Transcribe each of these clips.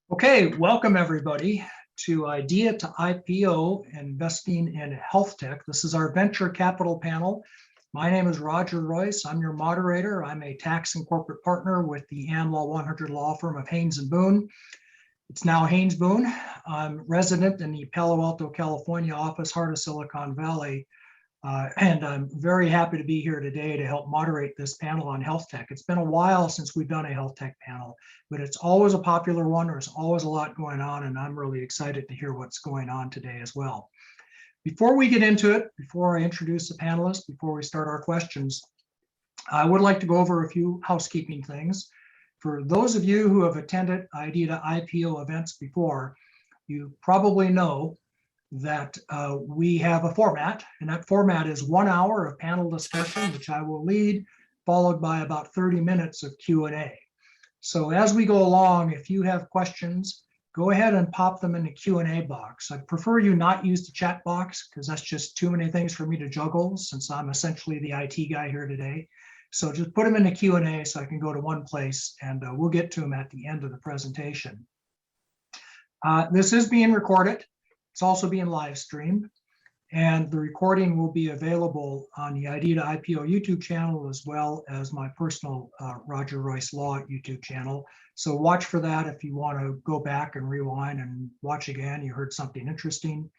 Okay, welcome everybody to Idea to IPO Investing in Health Tech. This is our venture capital panel. My name is Roger Royce. I'm your moderator. I'm a tax and corporate partner with the Am Law 100 law firm of Haynes and Boone. It's now Haynes Boone. I'm resident in the Palo Alto, California office, heart of Silicon Valley. And I'm very happy to be here today to help moderate this panel on health tech. It's been a while since we've done a health tech panel, but it's always a popular one. There's always a lot going on, and I'm really excited to hear what's going on today as well. Before we get into it, before I introduce the panelists, before we start our questions, I would like to go over a few housekeeping things. For those of you who have attended Idea to IPO events before, you probably know that we have a format, and that format is 1 hour of panel discussion, which I will lead, followed by about 30 minutes of Q&A. So as we go along, if you have questions, go ahead and pop them in the Q&A box. I prefer you not use the chat box because that's just too many things for me to juggle since I'm essentially the IT guy here today. So just put them in the Q&A so I can go to one place, and we'll get to them at the end of the presentation. This is being recorded. It's also being live streamed, and the recording will be available on the Idea to IPO YouTube channel as well as my personal Roger Royce Law YouTube channel. So watch for that if you want to go back and rewind and watch again. You heard something interesting.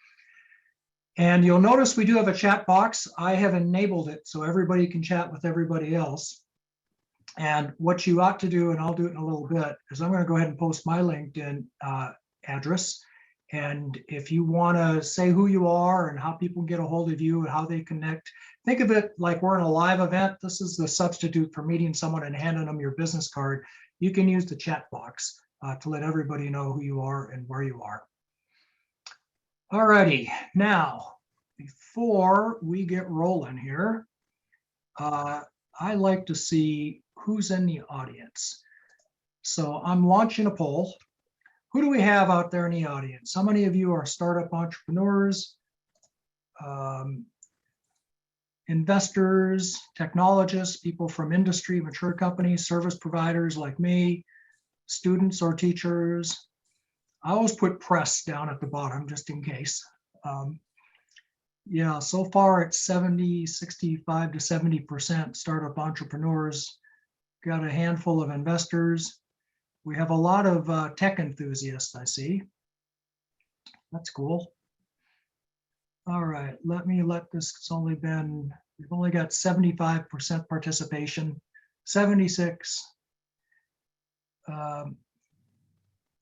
And you'll notice we do have a chat box. I have enabled it so everybody can chat with everybody else. And what you ought to do, and I'll do it in a little bit, is I'm going to go ahead and post my LinkedIn address. And if you want to say who you are and how people get a hold of you and how they connect, think of it like we're in a live event. This is the substitute for meeting someone and handing them your business card. You can use the chat box to let everybody know who you are and where you are. All righty. Now, before we get rolling here, I like to see who's in the audience. So I'm launching a poll. Who do we have out there in the audience? How many of you are startup entrepreneurs, investors, technologists, people from industry, mature companies, service providers like me, students or teachers? I always put press down at the bottom just in case. Yeah, so far it's 65 to 70% startup entrepreneurs. Got a handful of investors. We have a lot of tech enthusiasts, I see. That's cool. All right, let this, it's only been, we've only got 75% participation, 76.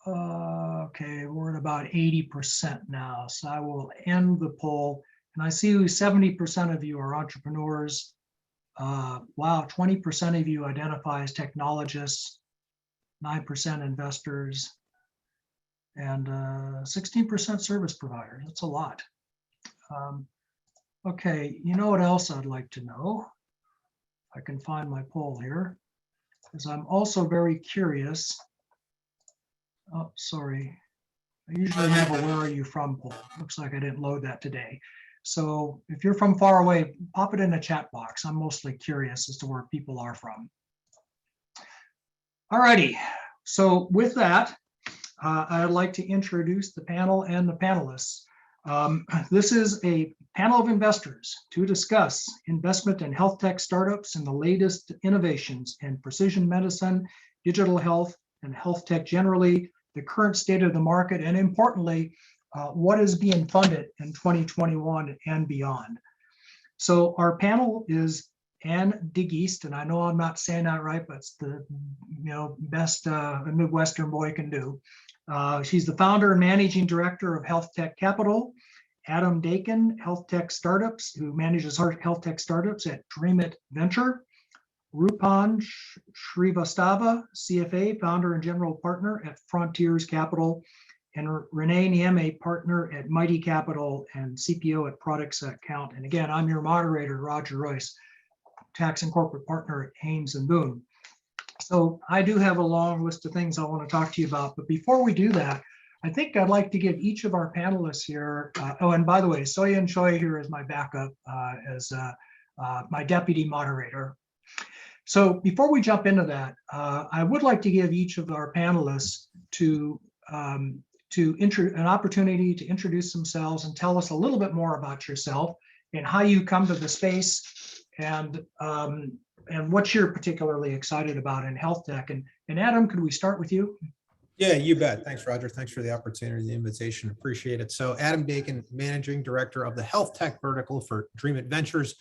Okay, we're at about 80% now. So I will end the poll. And I see 70% of you are entrepreneurs. Wow, 20% of you identify as technologists. 9% investors, and 16% service providers. That's a lot. Okay, you know what else I'd like to know? I can find my poll here, because I'm also very curious. Oh, sorry. I usually have a where are you from poll. Looks like I didn't load that today. So if you're from far away, pop it in the chat box. I'm mostly curious as to where people are from. All righty, so with that, I'd like to introduce the panel and the panelists. This is a panel of investors to discuss investment in health tech startups and the latest innovations in precision medicine, digital health, and health tech generally, the current state of the market, and importantly, what is being funded in 2021 and beyond. So our panel is Ann DeGeest, and I know I'm not saying that right, but it's the best a Midwestern boy can do. She's the founder and managing director of HealthTech Capital. Adam Dakin, HealthTech Startups, who manages HealthTech Startups at Dreamit Venture. Rupan Shrivastava, CFA, founder and general partner at Frontiers Capital. And Renee Nieme, partner at Mighty Capital and CPO at Products Account. And again, I'm your moderator, Roger Royce, tax and corporate partner at Haynes and Boone. So I do have a long list of things I want to talk to you about, but before we do that, I think I'd like to give each of our panelists here, oh, and by the way, Soyeon Choi here is my backup as my deputy moderator. So before we jump into that, I would like to give each of our panelists to an opportunity to introduce themselves and tell us a little bit more about yourself and how you come to the space and what you're particularly excited about in health tech. And Adam, could we start with you? Yeah, you bet. Thanks, Roger. Thanks for the opportunity, the invitation. Appreciate it. So Adam Dakin, Managing Director of the Health Tech vertical for Dream It Ventures.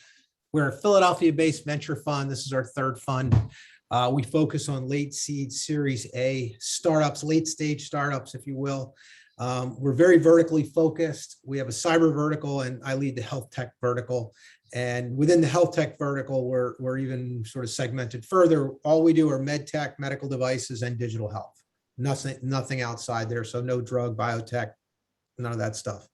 We're a Philadelphia-based venture fund. This is our third fund. We focus on late seed, Series A startups, late stage startups, if you will. We're very vertically focused. We have a cyber vertical, and I lead the health tech vertical. And within the health tech vertical, we're even sort of segmented further. All we do are med tech, medical devices, and digital health. Nothing outside there. So no drug, biotech, none of that stuff.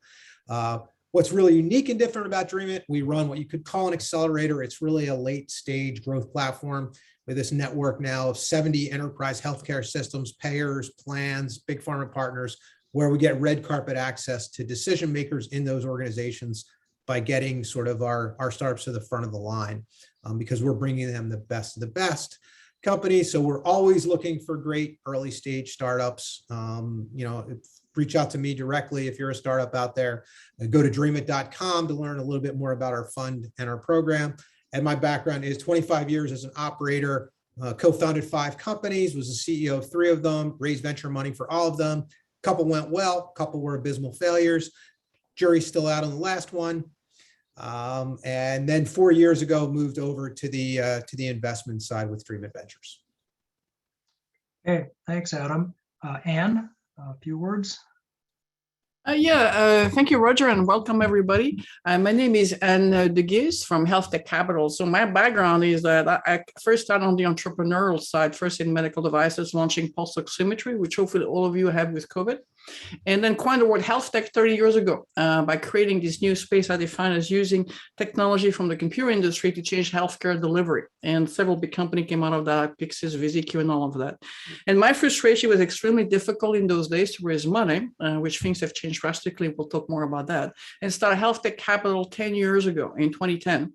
What's really unique and different about Dream It, we run what you could call an accelerator. It's really a late stage growth platform with this network now of 70 enterprise healthcare systems, payers, plans, big pharma partners, where we get red carpet access to decision makers in those organizations by getting sort of our startups to the front of the line, because we're bringing them the best of the best companies. So we're always looking for great early stage startups. Reach out to me directly if you're a startup out there. Go to dreamit.com to learn a little bit more about our fund and our program. And my background is 25 years as an operator, co-founded 5 companies, was the CEO of 3 of them, raised venture money for all of them. A couple went well, a couple were abysmal failures. Jury's still out on the last one. And then 4 years ago, moved over to the investment side with Dream It Ventures. Okay, thanks, Adam. Anne, a few words. Thank you, Roger, and welcome everybody. My name is Anne de Guis from HealthTech Capital. So my background is that I first started on the entrepreneurial side, first in medical devices, launching pulse oximetry, which hopefully all of you have with COVID. And then coined the word health tech 30 years ago by creating this new space I define as using technology from the computer industry to change healthcare delivery. And several big companies came out of that, Pixis, VisiQ, and all of that. And my frustration was extremely difficult in those days to raise money, which things have changed drastically. We'll talk more about that. And started HealthTech Capital 10 years ago in 2010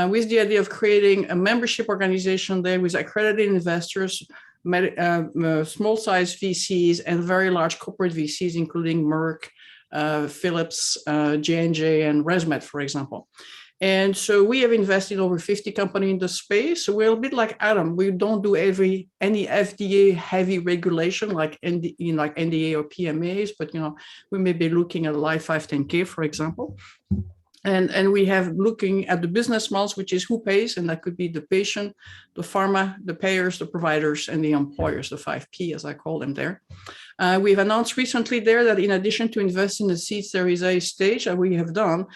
with the idea of creating a membership organization there with accredited investors, small size VCs and very large corporate VCs, including Merck, Philips, J&J, and ResMed, for example. And so we have invested over 50 companies in the space. So we're a bit like Adam. We don't do any FDA heavy regulation like NDA or PMAs, but we may be looking at live 510K, for example. And we have looking at the business models, which is who pays, and that could be the patient, the pharma, the payers, the providers, and the employers, the 5P, as I call them there. We've announced recently there that in addition to invest in the seed Series A stage that we have done,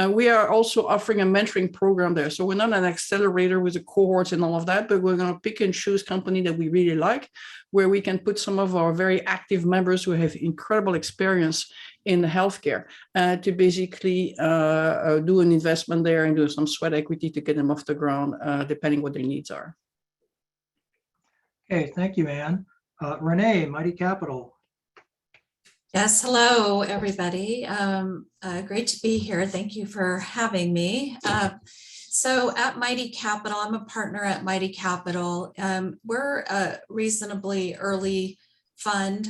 we are also offering a mentoring program there. So we're not an accelerator with the cohorts and all of that, but we're going to pick and choose companies that we really like, where we can put some of our very active members who have incredible experience in healthcare to basically do an investment there and do some sweat equity to get them off the ground, depending what their needs are. Okay, thank you, Anne. Renee, Mighty Capital. Yes, hello, everybody. Great to be here. Thank you for having me. So at Mighty Capital, I'm a partner at Mighty Capital. We're a reasonably early fund.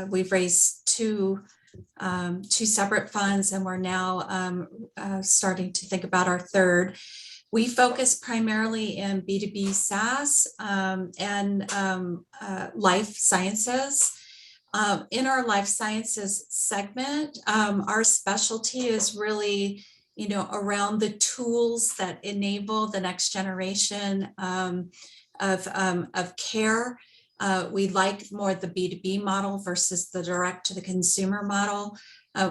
We've raised two separate funds, and we're now starting to think about our third. We focus primarily in B2B SaaS and life sciences. In our life sciences segment, our specialty is really, around the tools that enable the next generation of care. We like more the B2B model versus the direct to the consumer model.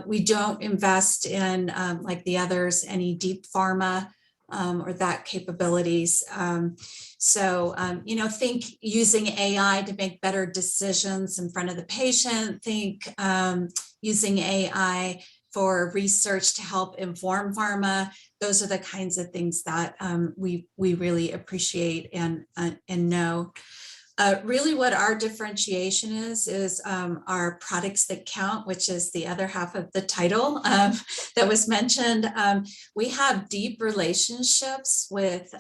We don't invest in, like the others, any deep pharma or that capabilities. Think using AI to make better decisions in front of the patient, think using AI for research to help inform pharma. Those are the kinds of things that we really appreciate and know. Really what our differentiation is our products that count, which is the other half of the title that was mentioned. We have deep relationships with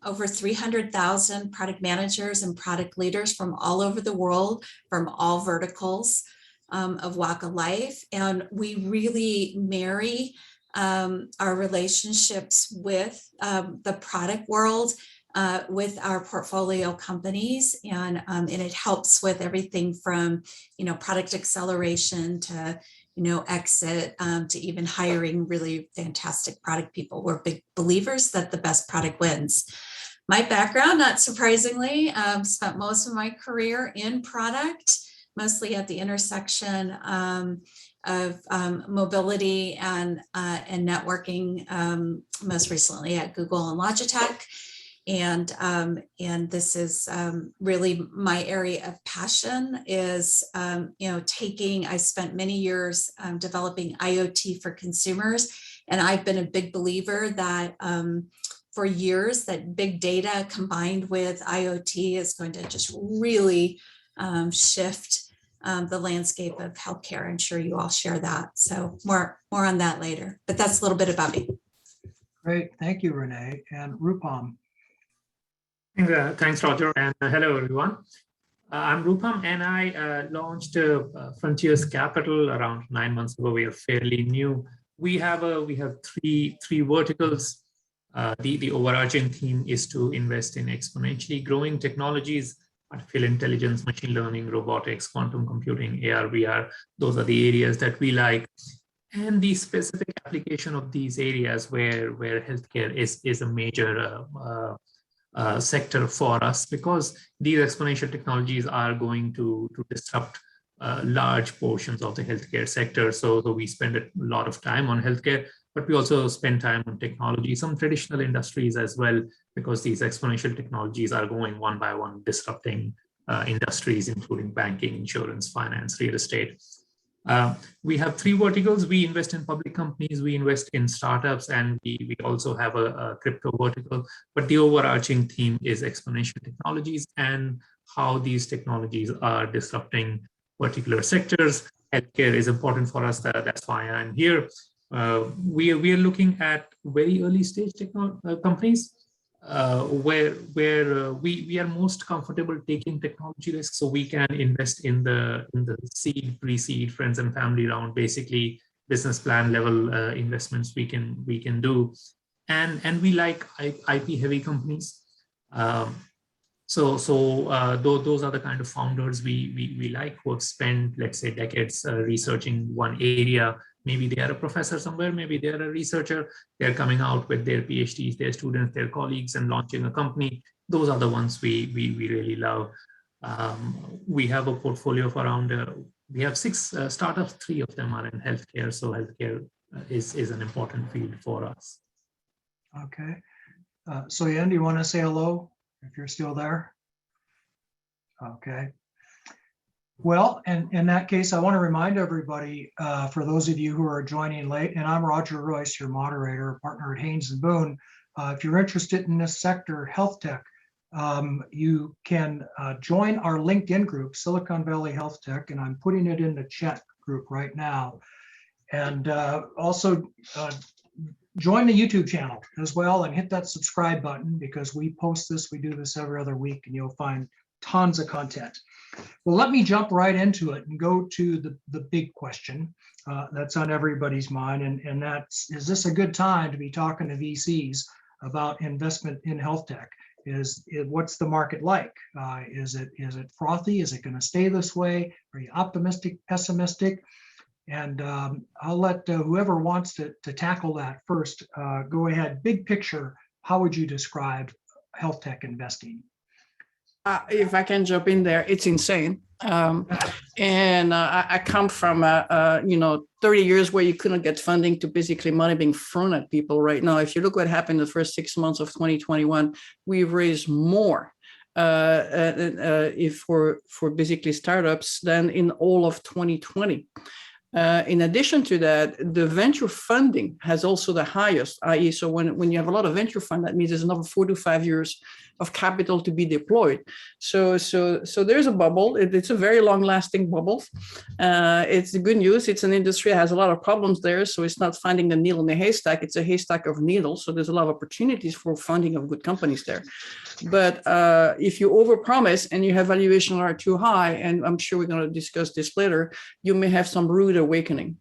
over 300,000 product managers and product leaders from all over the world, from all verticals of walk of life. And we really marry our relationships with the product world with our portfolio companies, and it helps with everything from product acceleration to exit to even hiring really fantastic product people. We're big believers that the best product wins. My background, not surprisingly, spent most of my career in product, mostly at the intersection of mobility and networking, most recently at Google and Logitech. And this is really my area of passion is, I spent many years developing IoT for consumers. And I've been a big believer that for years that big data combined with IoT is going to just really shift the landscape of healthcare. I'm sure you all share that. So more on that later, but that's a little bit about me. Great, thank you, Renee. And Rupam. Thanks, Roger, and hello, everyone. I'm Rupam, and I launched Frontiers Capital around 9 months ago. We are fairly new. We have three verticals. The overarching theme is to invest in exponentially growing technologies, artificial intelligence, machine learning, robotics, quantum computing, AR, VR. Those are the areas that we like. And the specific application of these areas where healthcare is a major sector for us, because these exponential technologies are going to disrupt large portions of the healthcare sector. So we spend a lot of time on healthcare, but we also spend time on technology, some traditional industries as well, because these exponential technologies are going one by one, disrupting industries, including banking, insurance, finance, real estate. We have three verticals. We invest in public companies, we invest in startups, and we also have a crypto vertical. But the overarching theme is exponential technologies and how these technologies are disrupting particular sectors. Healthcare is important for us. That's why I'm here. We are looking at very early stage companies where we are most comfortable taking technology risks, so we can invest in the seed, pre-seed, friends and family round, basically business plan level investments we can do, and we like IP heavy companies. So those are the kind of founders we like, who have spent, let's say, decades researching one area. Maybe they are a professor somewhere, maybe they are a researcher. They're coming out with their PhDs, their students, their colleagues, and launching a company. Those are the ones we really love. We have a portfolio of around, we have 6 startups, 3 of them are in healthcare. So healthcare is an important field for us. Okay. So Ian, do you want to say hello if you're still there? Okay. Well, and in that case, I want to remind everybody, for those of you who are joining late, and I'm Roger Royce, your moderator, partner at Haynes & Boone. If you're interested in this sector, health tech, you can join our LinkedIn group, Silicon Valley Health Tech, and I'm putting it in the chat group right now. And also join the YouTube channel as well, and hit that subscribe button, because we post this, we do this every other week, and you'll find tons of content. Well, let me jump right into it and go to the big question that's on everybody's mind, and that's, is this a good time to be talking to VCs about investment in health tech? What's the market like? Is it frothy? Is it going to stay this way? Are you optimistic, pessimistic? And I'll let whoever wants to tackle that first go ahead. Big picture, how would you describe health tech investing? If I can jump in there, it's insane. And I come from 30 years where you couldn't get funding, to basically money being thrown at people. Right now, if you look what happened in the first 6 months of 2021, we've raised more if for basically startups than in all of 2020. In addition to that, the venture funding has also the highest, i.e., so when you have a lot of venture fund, that means there's another 4 to 5 years of capital to be deployed. So there's a bubble. It's a very long-lasting bubble. It's the good news. It's an industry that has a lot of problems there, so it's not finding the needle in the haystack. It's a haystack of needles. So there's a lot of opportunities for funding of good companies there. But if you overpromise and you have valuations that are too high, and I'm sure we're going to discuss this later, you may have some rude awakening.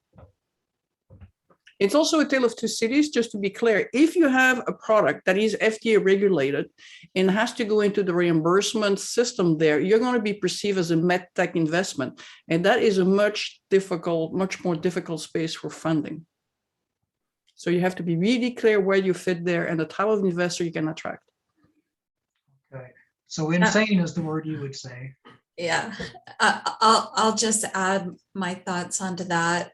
It's also a tale of two cities, just to be clear. If you have a product that is FDA regulated and has to go into the reimbursement system there, you're going to be perceived as a med tech investment. And that is a much more difficult space for funding. So you have to be really clear where you fit there and the type of investor you can attract. Okay, so insane is the word you would say. Yeah, I'll just add my thoughts onto that.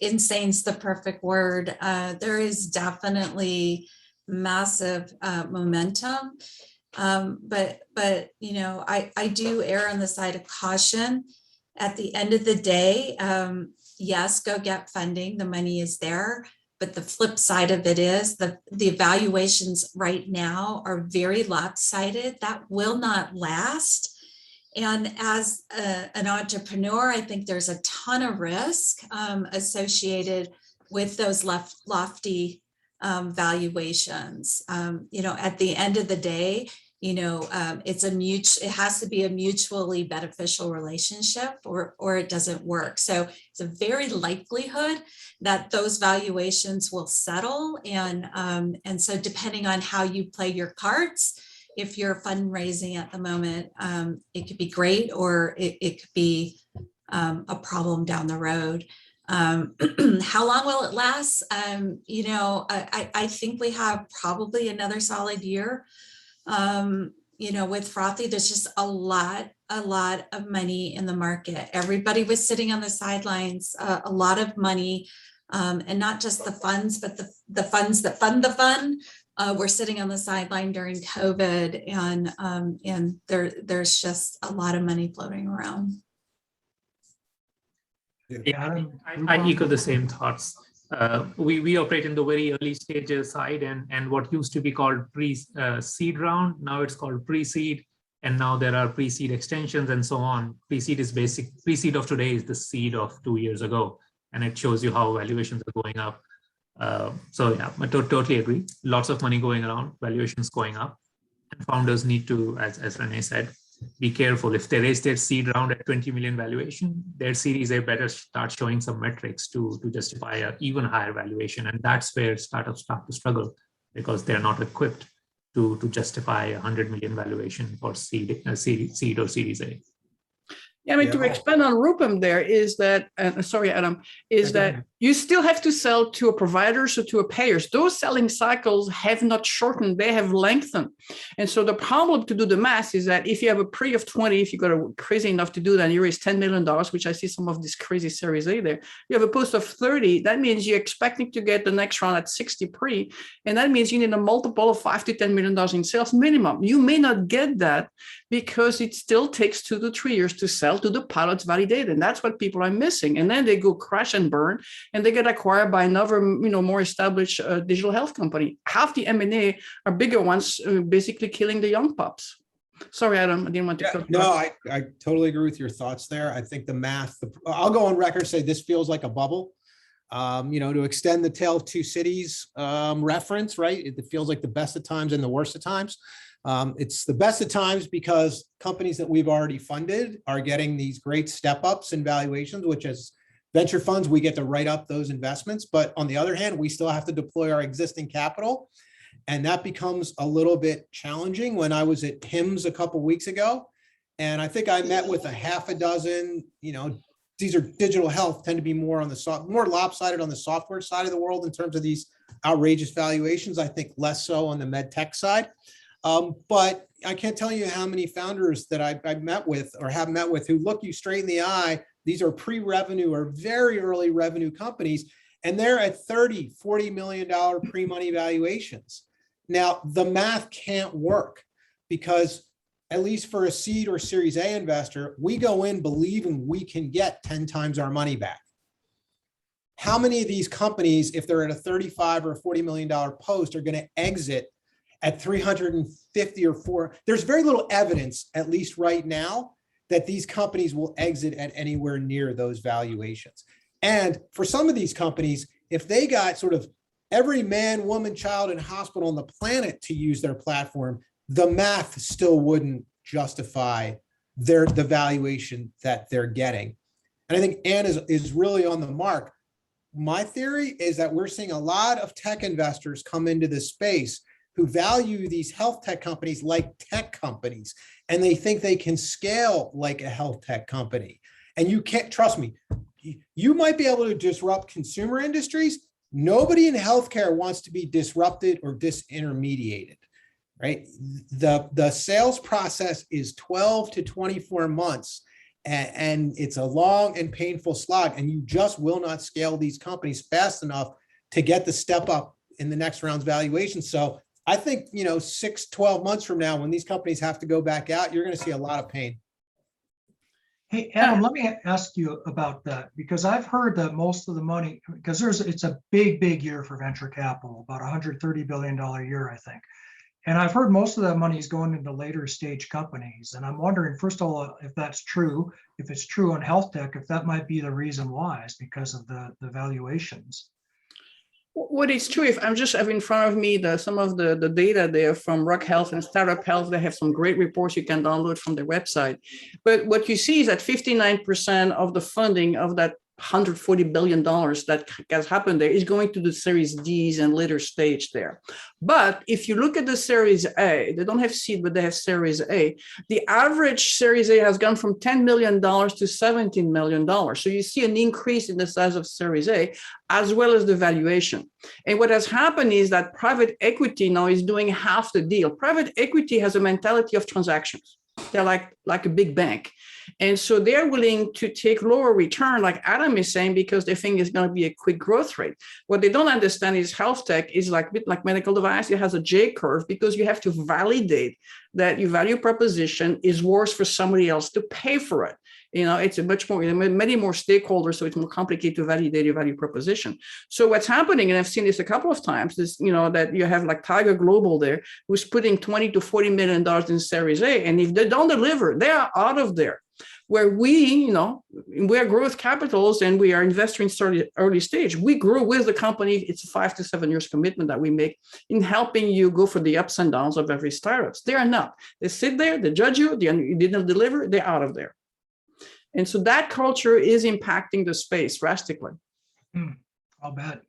Insane's the perfect word. There is definitely massive momentum, but you know, I do err on the side of caution. At the end of the day, yes, go get funding. The money is there. But the flip side of it is the evaluations right now are very lopsided. That will not last. And as an entrepreneur, I think there's a ton of risk associated with those lofty valuations. You know, at the end of the day, you know, it has to be a mutually beneficial relationship, or it doesn't work. So it's a very likelihood that those valuations will settle, and so depending on how you play your cards. If you're fundraising at the moment, it could be great, or it could be a problem down the road. How long will it last? You know, I think we have probably another solid year. You know, with frothy, there's just a lot of money in the market. Everybody was sitting on the sidelines, a lot of money, and not just the funds, but the funds that fund the fund. We're sitting on the sideline during COVID, and there's just a lot of money floating around. Yeah, I echo the same thoughts. We operate in the very early stages side, and what used to be called pre-seed round, now it's called pre-seed, and now there are pre-seed extensions and so on. Pre-seed is pre-seed of today is the seed of 2 years ago, and it shows you how valuations are going up. So yeah, I totally agree. Lots of money going around, valuations going up, and founders need to, as Renee said, be careful. If they raise their seed round at 20 million valuation, their Series A better start showing some metrics to justify an even higher valuation, and that's where startups start to struggle because they're not equipped to justify 100 million valuation for seed or Series A. Yeah, I mean, to expand on Rupam there is that, sorry, Adam, is that you still have to sell to a provider, so to a payers. Those selling cycles have not shortened, they have lengthened. And so the problem to do the math is that if you have a pre of 20, if you got a crazy enough to do that, and you raise $10 million, which I see some of this crazy Series A there, you have a post of 30, that means you're expecting to get the next round at 60 pre, and that means you need a multiple of $5 to $10 million in sales minimum. You may not get that because it still takes 2 to 3 years to sell to the pilots validated, and that's what people are missing. And then they go crash and burn, and they get acquired by another, more established digital health company. Half the M&A are bigger ones, basically killing the young pups. Sorry, Adam, I didn't want to cut you off. I totally agree with your thoughts there. I think the math, I'll go on record and say this feels like a bubble. To extend the tale of two cities reference, right? It feels like the best of times and the worst of times. It's the best of times because companies that we've already funded are getting these great step ups in valuations, which as venture funds, we get to write up those investments. But on the other hand, we still have to deploy our existing capital. And that becomes a little bit challenging. When I was at HIMSS a couple of weeks ago, and I think I met with a half a dozen, these are digital health, tend to be more on the more lopsided on the software side of the world in terms of these outrageous valuations. I think less so on the med tech side. But I can't tell you how many founders that I've met with or have met with who look you straight in the eye. These are pre-revenue or very early revenue companies, and they're at $30, $40 million pre-money valuations. Now, the math can't work because at least for a seed or Series A investor, we go in believing we can get 10 times our money back. How many of these companies, if they're at a $35 or $40 million post, are going to exit at 350 or 4? There's very little evidence, at least right now, that these companies will exit at anywhere near those valuations. And for some of these companies, if they got sort of every man, woman, child, and hospital on the planet to use their platform, the math still wouldn't justify the valuation that they're getting. And I think Ann is really on the mark. My theory is that we're seeing a lot of tech investors come into this space who value these health tech companies like tech companies, and they think they can scale like a health tech company. And you can't, trust me, you might be able to disrupt consumer industries. Nobody in healthcare wants to be disrupted or disintermediated, right? The sales process is 12 to 24 months. And it's a long and painful slog, and you just will not scale these companies fast enough to get the step up in the next round's valuation. So I think, 6-12 months from now, when these companies have to go back out, you're going to see a lot of pain. Hey, Adam, let me ask you about that, because I've heard that most of the money, because it's a big year for venture capital, about $130 billion year, I think. And I've heard most of that money is going into later stage companies. And I'm wondering, first of all, if that's true, if it's true on health tech, if that might be the reason why, is because of the valuations. What is true, if I'm just have in front of me some of the data there from Rock Health and Startup Health, they have some great reports you can download from their website. But what you see is that 59% of the funding of that $140 billion that has happened there is going to the Series Ds and later stage there. But if you look at the Series A, they don't have seed, but they have Series A. The average Series A has gone from $10 million to $17 million. So you see an increase in the size of Series A, as well as the valuation. And what has happened is that private equity now is doing half the deal. Private equity has a mentality of transactions. They're like a big bank. And so they're willing to take lower return, like Adam is saying, because they think it's going to be a quick growth rate. What they don't understand is health tech is like a bit like medical device. It has a J curve because you have to validate that your value proposition is worth for somebody else to pay for it. It's a much more, many more stakeholders, so it's more complicated to validate your value proposition. So what's happening, and I've seen this a couple of times, is, that you have like Tiger Global there, who's putting $20 to $40 million in Series A. And if they don't deliver, they are out of there. Where we're growth capitals and we are investing in early stage. We grow with the company. It's a 5 to 7 years commitment that we make in helping you go for the ups and downs of every startup. They are not. They sit there, they judge you, you didn't deliver, they're out of there. And so that culture is impacting the space drastically. I'll bet.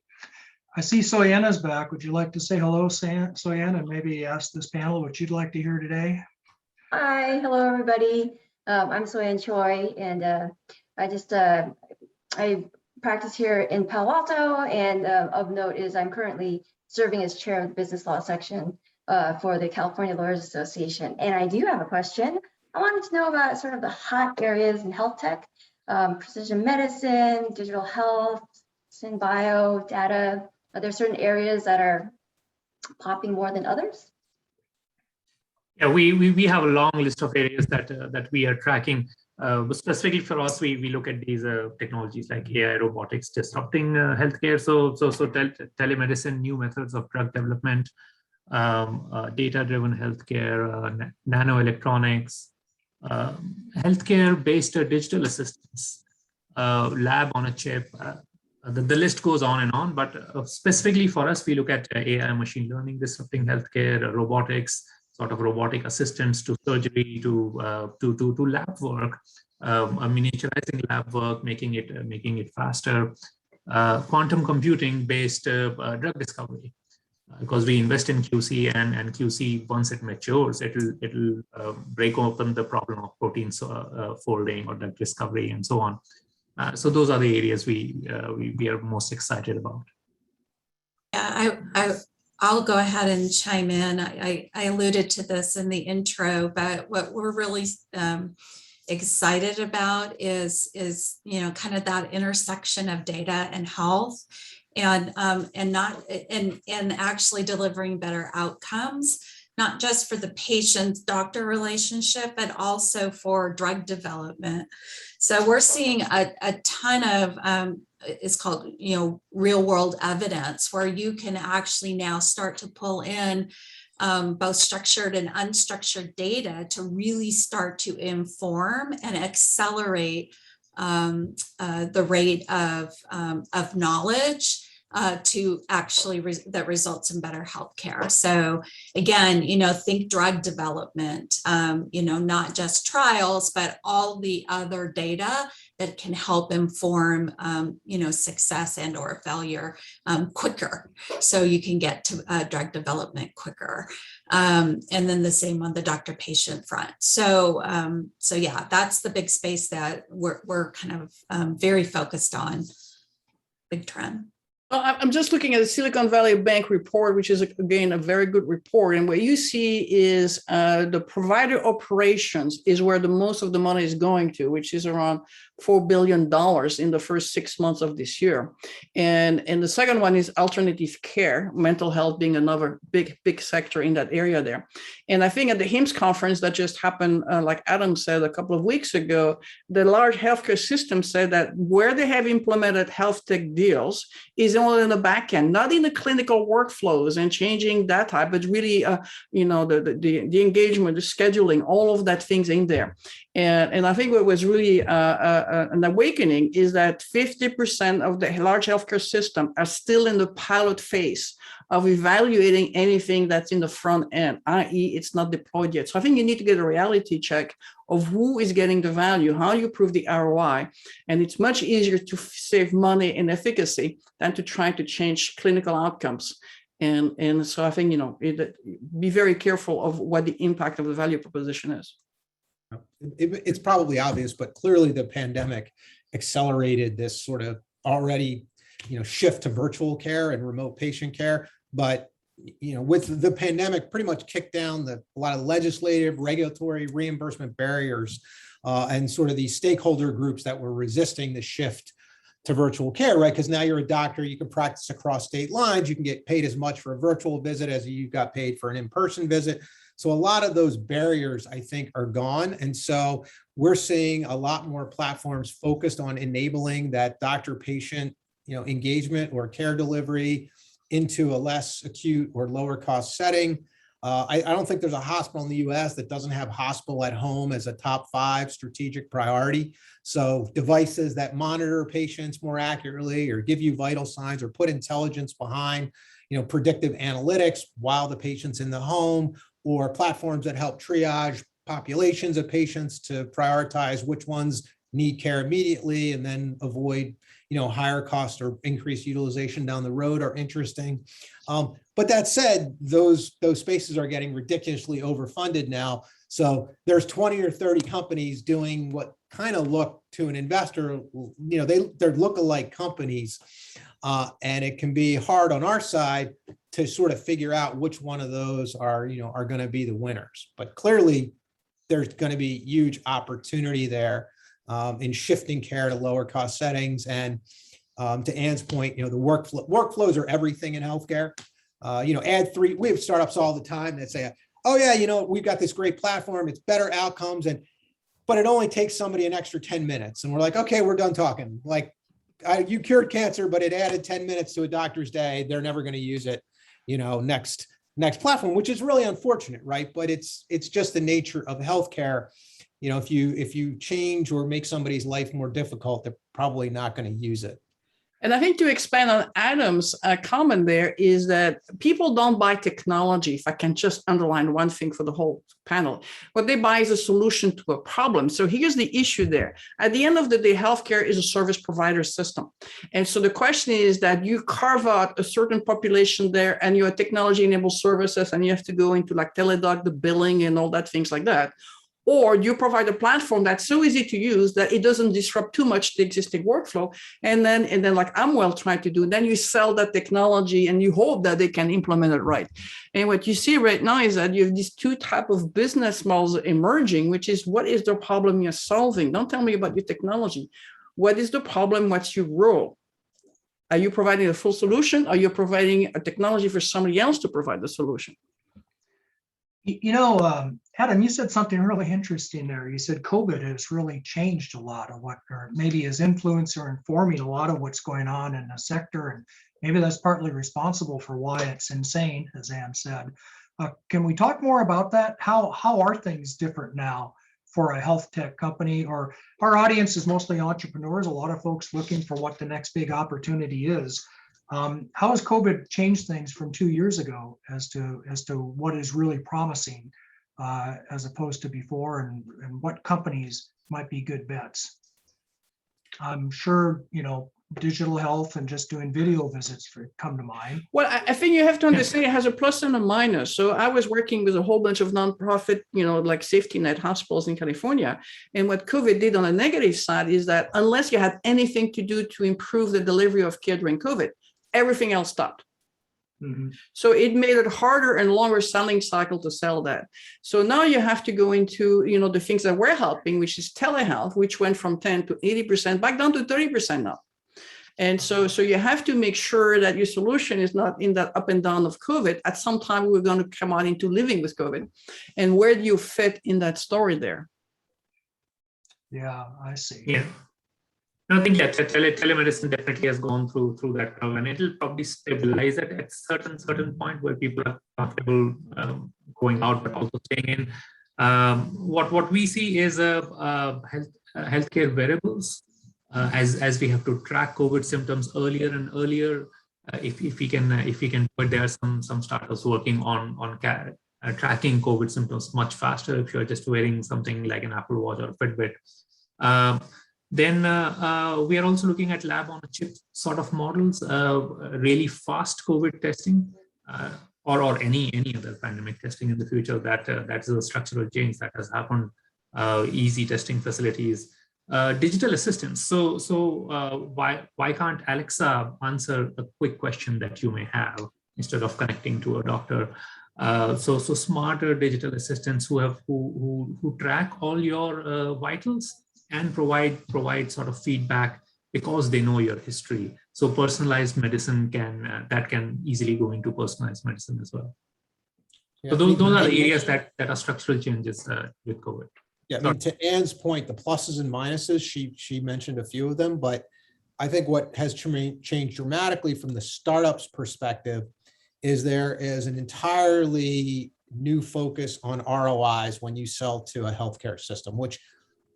I see Soyana's back. Would you like to say hello, Soyana, and maybe ask this panel what you'd like to hear today? Hi, hello everybody. I'm Soyan Choi, and I practice here in Palo Alto, and of note is I'm currently serving as chair of the business law section for the California Lawyers Association. And I do have a question. I wanted to know about sort of the hot areas in health tech, precision medicine, digital health, synbio, data. Are there certain areas that are popping more than others? Yeah, we have a long list of areas that we are tracking. But specifically for us, we look at these technologies like AI, robotics disrupting healthcare. So telemedicine, new methods of drug development, data-driven healthcare, nanoelectronics, healthcare-based digital assistants, lab on a chip. The list goes on and on. But specifically for us, we look at AI, machine learning disrupting healthcare, robotics, sort of robotic assistants to surgery, to lab work, miniaturizing lab work, making it faster, quantum computing based drug discovery, because we invest in QC, and QC, once it matures, it'll break open the problem of proteins folding or drug discovery and so on. So those are the areas we are most excited about. Yeah, I'll go ahead and chime in. I alluded to this in the intro, but what we're really excited about is kind of that intersection of data and health, and actually delivering better outcomes not just for the patient-doctor relationship, but also for drug development. So we're seeing a ton of, it's called, real world evidence, where you can actually now start to pull in both structured and unstructured data to really start to inform and accelerate the rate of knowledge to actually that results in better healthcare. So again, think drug development, not just trials, but all the other data that can help inform, success and or failure quicker. So you can get to drug development quicker. And then the same on the doctor-patient front. So yeah, that's the big space that we're kind of very focused on. Big trend. Well, I'm just looking at the Silicon Valley Bank report, which is, again, a very good report. And what you see is the provider operations is where the most of the money is going to, which is around $4 billion in the first 6 months of this year. And the second one is alternative care, mental health being another big sector in that area there. And I think at the HIMSS conference that just happened, like Adam said a couple of weeks ago, the large healthcare system said that where they have implemented health tech deals is only in the back end, not in the clinical workflows and changing that type, but really, the engagement, the scheduling, all of that things in there. And I think what was really an awakening is that 50% of the large healthcare system are still in the pilot phase of evaluating anything that's in the front end, i.e. it's not deployed yet. So I think you need to get a reality check of who is getting the value, how you prove the ROI. And it's much easier to save money and efficacy than to try to change clinical outcomes. And so I think, be very careful of what the impact of the value proposition is. It's probably obvious, but clearly the pandemic accelerated this sort of already, shift to virtual care and remote patient care. But, with the pandemic pretty much kicked down a lot of legislative, regulatory, reimbursement barriers, and sort of these stakeholder groups that were resisting the shift to virtual care, right? Because now you're a doctor, you can practice across state lines, you can get paid as much for a virtual visit as you got paid for an in-person visit. So a lot of those barriers, I think, are gone. And so we're seeing a lot more platforms focused on enabling that doctor-patient, engagement or care delivery into a less acute or lower cost setting. I don't think there's a hospital in the US that doesn't have hospital at home as a top 5 strategic priority. So devices that monitor patients more accurately or give you vital signs or put intelligence behind, predictive analytics while the patient's in the home, or platforms that help triage populations of patients to prioritize which ones need care immediately and then avoid, higher cost or increased utilization down the road are interesting. But that said, those spaces are getting ridiculously overfunded now. So there's 20 or 30 companies doing what kind of look to an investor, they're lookalike companies. And it can be hard on our side to sort of figure out which one of those are going to be the winners. But clearly, there's going to be huge opportunity there in shifting care to lower cost settings. And to Ann's point, the workflows are everything in healthcare. Add3, we have startups all the time that say, oh yeah, we've got this great platform, it's better outcomes, but it only takes somebody an extra 10 minutes. And we're like, okay, we're done talking. Like, you cured cancer, but it added 10 minutes to a doctor's day. They're never going to use it, next platform, which is really unfortunate, right? But it's just the nature of healthcare. If you change or make somebody's life more difficult, they're probably not going to use it. And I think to expand on Adam's comment there is that people don't buy technology, if I can just underline one thing for the whole panel. What they buy is a solution to a problem. So here's the issue there. At the end of the day, healthcare is a service provider system. And so the question is that you carve out a certain population there and you have technology-enabled services and you have to go into like teledoc, the billing and all that, things like that. Or you provide a platform that's so easy to use that it doesn't disrupt too much the existing workflow. And then like Amwell tried to do, then you sell that technology and you hope that they can implement it right. And what you see right now is that you have these two types of business models emerging, which is what is the problem you're solving? Don't tell me about your technology. What is the problem? What's your role? Are you providing a full solution? Are you providing a technology for somebody else to provide the solution? Adam, you said something really interesting there. You said COVID has really changed a lot of what, or maybe is influencing or informing a lot of what's going on in the sector. And maybe that's partly responsible for why it's insane, as Ann said. Can we talk more about that? How are things different now for a health tech company? Or our audience is mostly entrepreneurs, a lot of folks looking for what the next big opportunity is. How has COVID changed things from 2 years ago as to what is really promising as opposed to before, and what companies might be good bets? I'm sure, digital health and just doing video visits come to mind. Well, I think you have to understand it has a plus and a minus. So I was working with a whole bunch of nonprofit, like safety net hospitals in California. And what COVID did on the negative side is that unless you had anything to do to improve the delivery of care during COVID, everything else stopped. Mm-hmm. So it made it harder and longer selling cycle to sell that. So now you have to go into, the things that we're helping, which is telehealth, which went from 10 to 80%, back down to 30% now. And so you have to make sure that your solution is not in that up and down of COVID. At some time, we're going to come out into living with COVID. And where do you fit in that story there? Yeah, I see. Yeah. I think that telemedicine definitely has gone through that curve, and it'll probably stabilize at certain point where people are comfortable going out, but also staying in. What we see is healthcare variables. As we have to track COVID symptoms earlier and earlier, if we can, but there are some startups working on tracking COVID symptoms much faster. If you're just wearing something like an Apple Watch or a Fitbit, then we are also looking at lab on a chip sort of models, really fast COVID testing, or any other pandemic testing in the future. That is a structural change that has happened. Easy testing facilities. Digital assistants. So why can't Alexa answer a quick question that you may have instead of connecting to a doctor? So smarter digital assistants who track all your vitals and provide sort of feedback because they know your history. So personalized medicine can easily go into personalized medicine as well. Yeah, so those are the areas that are structural changes with COVID. Yeah, I mean, to Ann's point, the pluses and minuses, she mentioned a few of them, but I think what has changed dramatically from the startup's perspective is there is an entirely new focus on ROIs when you sell to a healthcare system, which,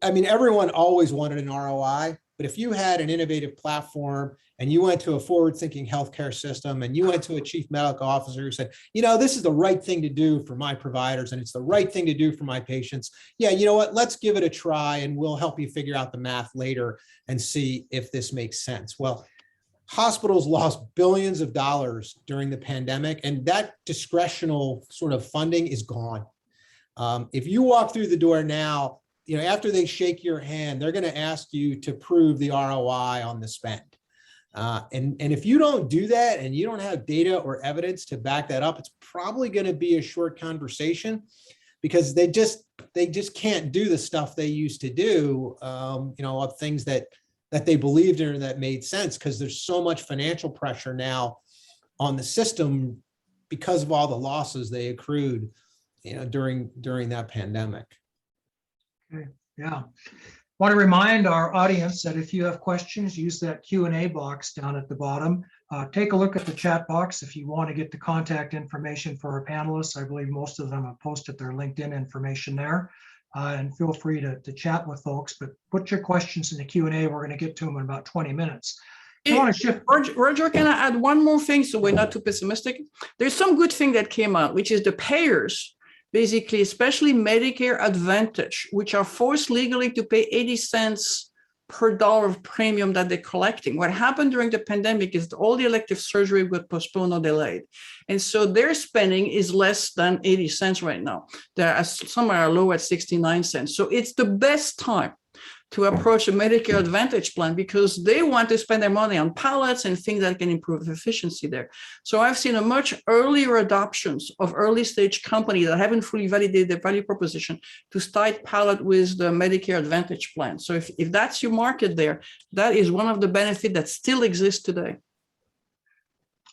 I mean, everyone always wanted an ROI, but if you had an innovative platform and you went to a forward-thinking healthcare system and you went to a chief medical officer who said, this is the right thing to do for my providers and it's the right thing to do for my patients. Yeah, you know what, let's give it a try and we'll help you figure out the math later and see if this makes sense. Well, hospitals lost billions of dollars during the pandemic, and that discretional sort of funding is gone. If you walk through the door now, after they shake your hand, they're going to ask you to prove the ROI on the spend. And if you don't do that and you don't have data or evidence to back that up, it's probably going to be a short conversation because they just can't do the stuff they used to do, of things that they believed in or that made sense, because there's so much financial pressure now on the system because of all the losses they accrued, during that pandemic. Okay. Yeah. Want to remind our audience that if you have questions, use that Q&A box down at the bottom. Take a look at the chat box if you want to get the contact information for our panelists. I believe most of them have posted their LinkedIn information there. And feel free to chat with folks, but put your questions in the Q&A. We're going to get to them in about 20 minutes. You want to shift. Roger, can I add one more thing so we're not too pessimistic? There's some good thing that came out, which is the payers, basically, especially Medicare Advantage, which are forced legally to pay 80 cents per dollar of premium that they're collecting. What happened during the pandemic is all the elective surgery got postponed or delayed. And so their spending is less than 80 cents right now. Some are low at 69 cents. So it's the best time to approach a Medicare Advantage plan because they want to spend their money on pallets and things that can improve efficiency there. So I've seen a much earlier adoptions of early stage companies that haven't fully validated their value proposition to start pilot with the Medicare Advantage plan. So if that's your market there, that is one of the benefits that still exists today.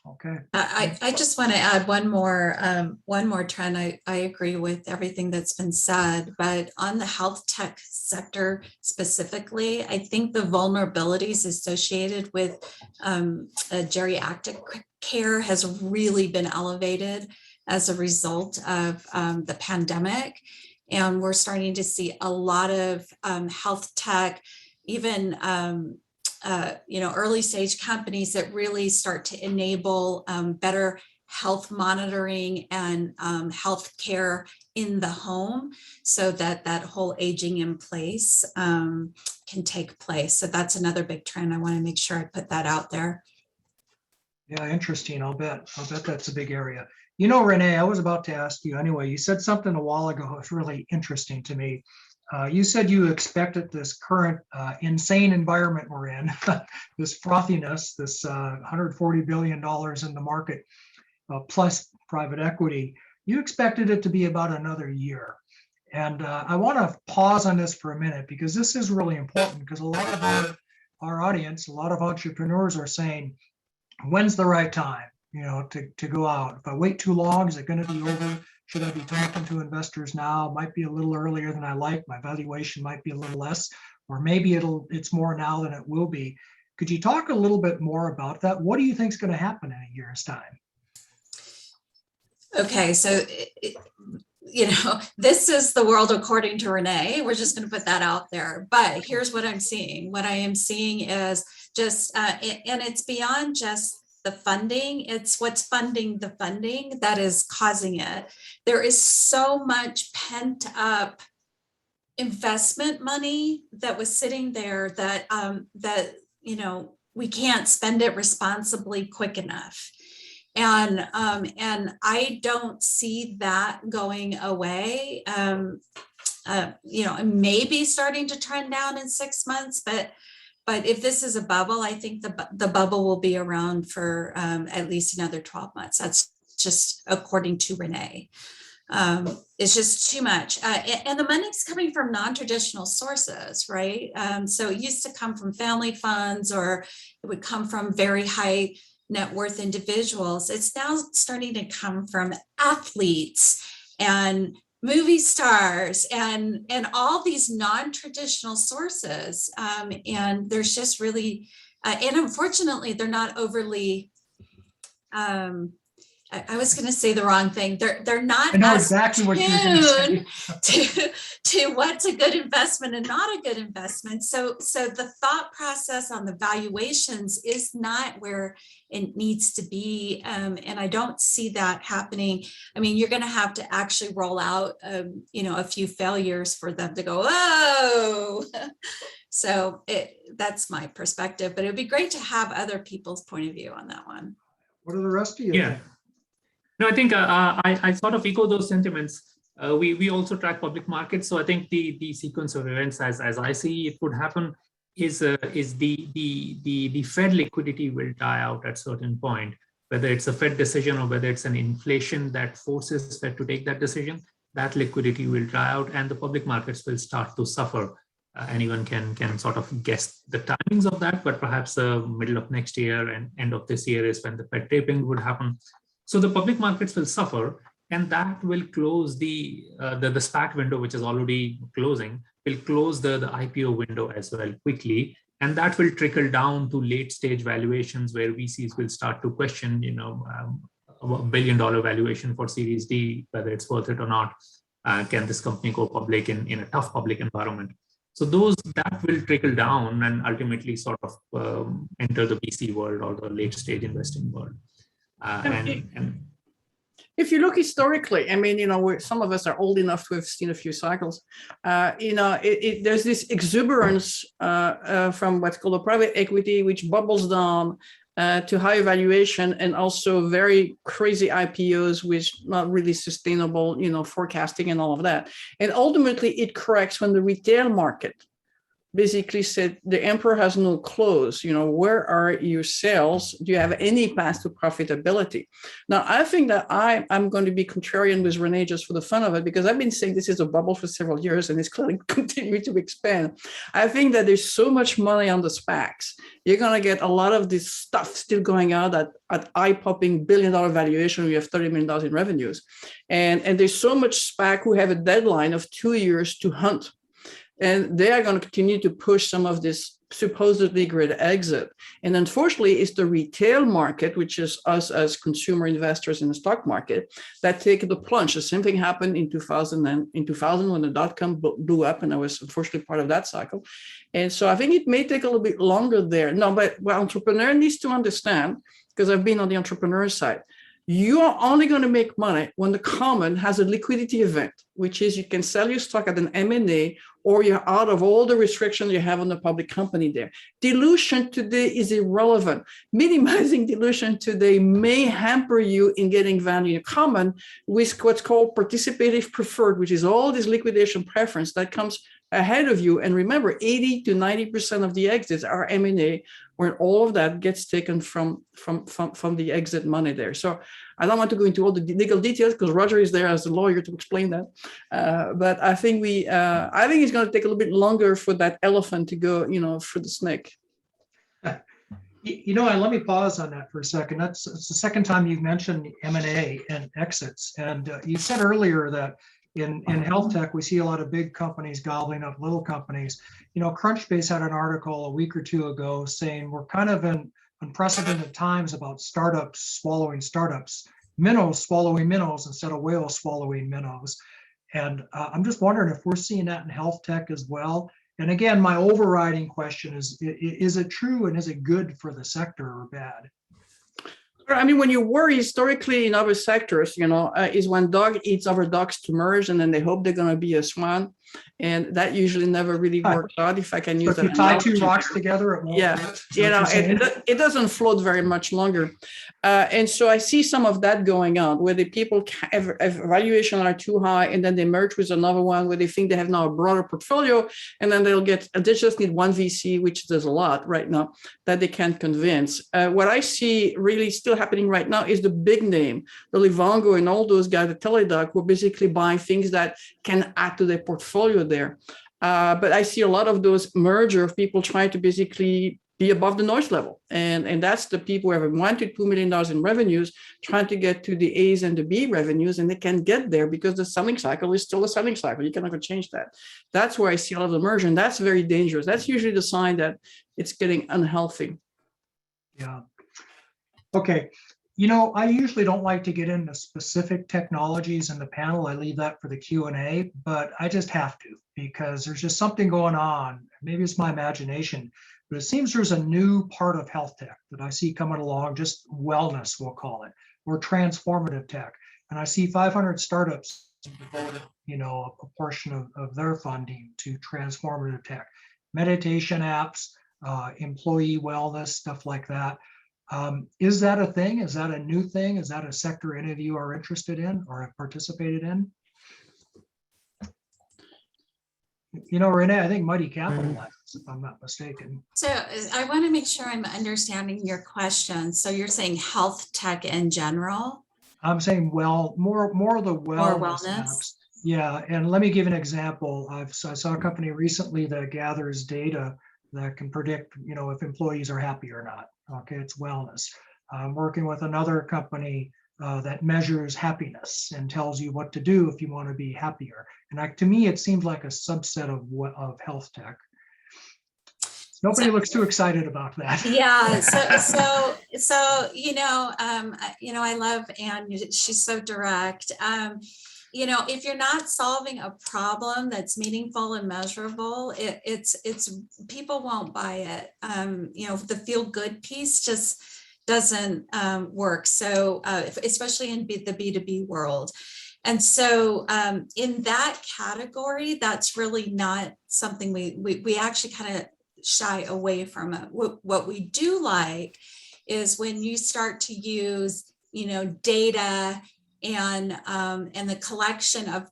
Okay. I just want to add one more trend. I agree with everything that's been said, but on the health tech sector specifically, I think the vulnerabilities associated with geriatric care has really been elevated as a result of the pandemic. And we're starting to see a lot of health tech, even early stage companies that really start to enable better health monitoring and health care in the home, so that that whole aging in place can take place. So that's another big trend. I want to make sure I put that out there. Yeah, interesting. I'll bet that's a big area. You know, Renee, I was about to ask you anyway. You said something a while ago that was really interesting to me. You said you expected this current insane environment we're in, this frothiness, this $140 billion in the market, plus private equity. You expected it to be about another year. And I want to pause on this for a minute, because this is really important, because a lot of our audience, a lot of entrepreneurs are saying, when's the right time, to go out? If I wait too long, is it going to be over? Should I be talking to investors now? Might be a little earlier than I like. My valuation might be a little less, or maybe it's more now than it will be. Could you talk a little bit more about that? What do you think is going to happen in a year's time? Okay, so this is the world according to Renee. We're just going to put that out there. But here's what I'm seeing. What I am seeing is just, and it's beyond just the funding, it's what's funding the funding that is causing it. There is so much pent up investment money that was sitting there that we can't spend it responsibly quick enough. And I don't see that going away. Maybe starting to trend down in 6 months, but if this is a bubble, I think the bubble will be around for at least another 12 months. That's just according to Renee. It's just too much. And the money's coming from non-traditional sources, right? So it used to come from family funds, or it would come from very high net worth individuals. It's now starting to come from athletes and movie stars and all these non-traditional sources. And there's just really, and unfortunately, they're not overly, I was going to say the wrong thing. They're not I know as exactly what you're going to say. to what's a good investment and not a good investment. So the thought process on the valuations is not where it needs to be. And I don't see that happening. I mean, you're going to have to actually roll out, a few failures for them to go, oh. So that's my perspective, but it'd be great to have other people's point of view on that one. What are the rest of you? Yeah. No, I think I sort of echo those sentiments. We also track public markets. So I think the sequence of events as I see it would happen is the Fed liquidity will die out at a certain point, whether it's a Fed decision or whether it's an inflation that forces Fed to take that decision. That liquidity will dry out and the public markets will start to suffer. Anyone can sort of guess the timings of that, but perhaps middle of next year and end of this year is when the Fed tapering would happen. So the public markets will suffer, and that will close the SPAC window, which is already closing, will close the IPO window as well quickly. And that will trickle down to late stage valuations where VCs will start to question, a $1 billion valuation for Series D, whether it's worth it or not. Can this company go public in a tough public environment? So that will trickle down and ultimately sort of enter the VC world or the late stage investing world. If you look historically, I mean, some of us are old enough to have seen a few cycles. There's this exuberance from what's called a private equity, which bubbles down to high valuation and also very crazy IPOs, which not really sustainable, forecasting and all of that. And ultimately, it corrects when the retail market basically said the emperor has no clothes. Where are your sales? Do you have any path to profitability? Now, I think that I'm going to be contrarian with Renee just for the fun of it, because I've been saying this is a bubble for several years and it's clearly continuing to expand. I think that there's so much money on the SPACs. You're going to get a lot of this stuff still going out at eye-popping billion-dollar valuation. We have $30 million in revenues. And there's so much SPAC who have a deadline of 2 years to hunt. And they are going to continue to push some of this supposedly great exit. And unfortunately, it's the retail market, which is us as consumer investors in the stock market, that take the plunge. The same thing happened in 2000 when the dot-com blew up, and I was unfortunately part of that cycle. And so I think it may take a little bit longer there. No, but what entrepreneur needs to understand, because I've been on the entrepreneur side, you are only going to make money when the common has a liquidity event, which is you can sell your stock at an M&A, or you're out of all the restrictions you have on the public company there. Dilution today is irrelevant. Minimizing dilution today may hamper you in getting value in common with what's called participative preferred, which is all this liquidation preference that comes ahead of you. And remember, 80 to 90% of the exits are M&A, where all of that gets taken from the exit money there. So I don't want to go into all the legal details because Roger is there as a lawyer to explain that. But I think it's going to take a little bit longer for that elephant to go, for the snake. Let me pause on that for a second. It's the second time you've mentioned M&A and exits. And you said earlier that in health tech, we see a lot of big companies gobbling up little companies. Crunchbase had an article a week or two ago saying we're kind of in unprecedented times about startups swallowing startups, minnows swallowing minnows instead of whales swallowing minnows. And I'm just wondering if we're seeing that in health tech as well. And again, my overriding question is it true and is it good for the sector or bad? I mean, when you worry historically in other sectors, is when dog eats other dogs to merge, and then they hope they're going to be a swan. And that usually never really works out, if I can use that. If you tie two rocks together, it won't. Yeah, it doesn't float very much longer. And so I see some of that going on, where the people valuation are too high, and then they merge with another one where they think they have now a broader portfolio, and then they just need one VC, which there's a lot right now, that they can't convince. What I see really still happening right now is the big name, the Livongo and all those guys, the Teladoc, who are basically buying things that can add to their portfolio there. But I see a lot of those merger of people trying to basically be above the noise level. And that's the people who have $1 to $2 million in revenues trying to get to the A's and the B revenues, and they can get there because the selling cycle is still a selling cycle. You cannot change that. That's where I see a lot of the merger, and that's very dangerous. That's usually the sign that it's getting unhealthy. Yeah. Okay. I usually don't like to get into specific technologies in the panel. I leave that for the Q&A, but I just have to because there's just something going on. Maybe it's my imagination, but it seems there's a new part of health tech that I see coming along, just wellness, we'll call it, or transformative tech. And I see 500 startups devoted, a portion of their funding to transformative tech, meditation apps, employee wellness, stuff like that. Is that a thing? Is that a new thing? Is that a sector any of you are interested in or have participated in? Renee, I think Mighty Capital has, if I'm not mistaken. So I want to make sure I'm understanding your question. So you're saying health tech in general? I'm saying more of the wellness apps. Yeah, and let me give an example. I saw a company recently that gathers data that can predict, if employees are happy or not. Okay, it's wellness. I'm working with another company that measures happiness and tells you what to do if you want to be happier. And to me, it seems like a subset of health tech. Nobody looks too excited about that. Yeah. I love Anne. She's so direct. If you're not solving a problem that's meaningful and measurable, it's people won't buy it. The feel good piece just doesn't work. So especially in the B2B world. And so in that category, that's really not something we actually kind of shy away from it. What we do like is when you start to use, data and the collection of,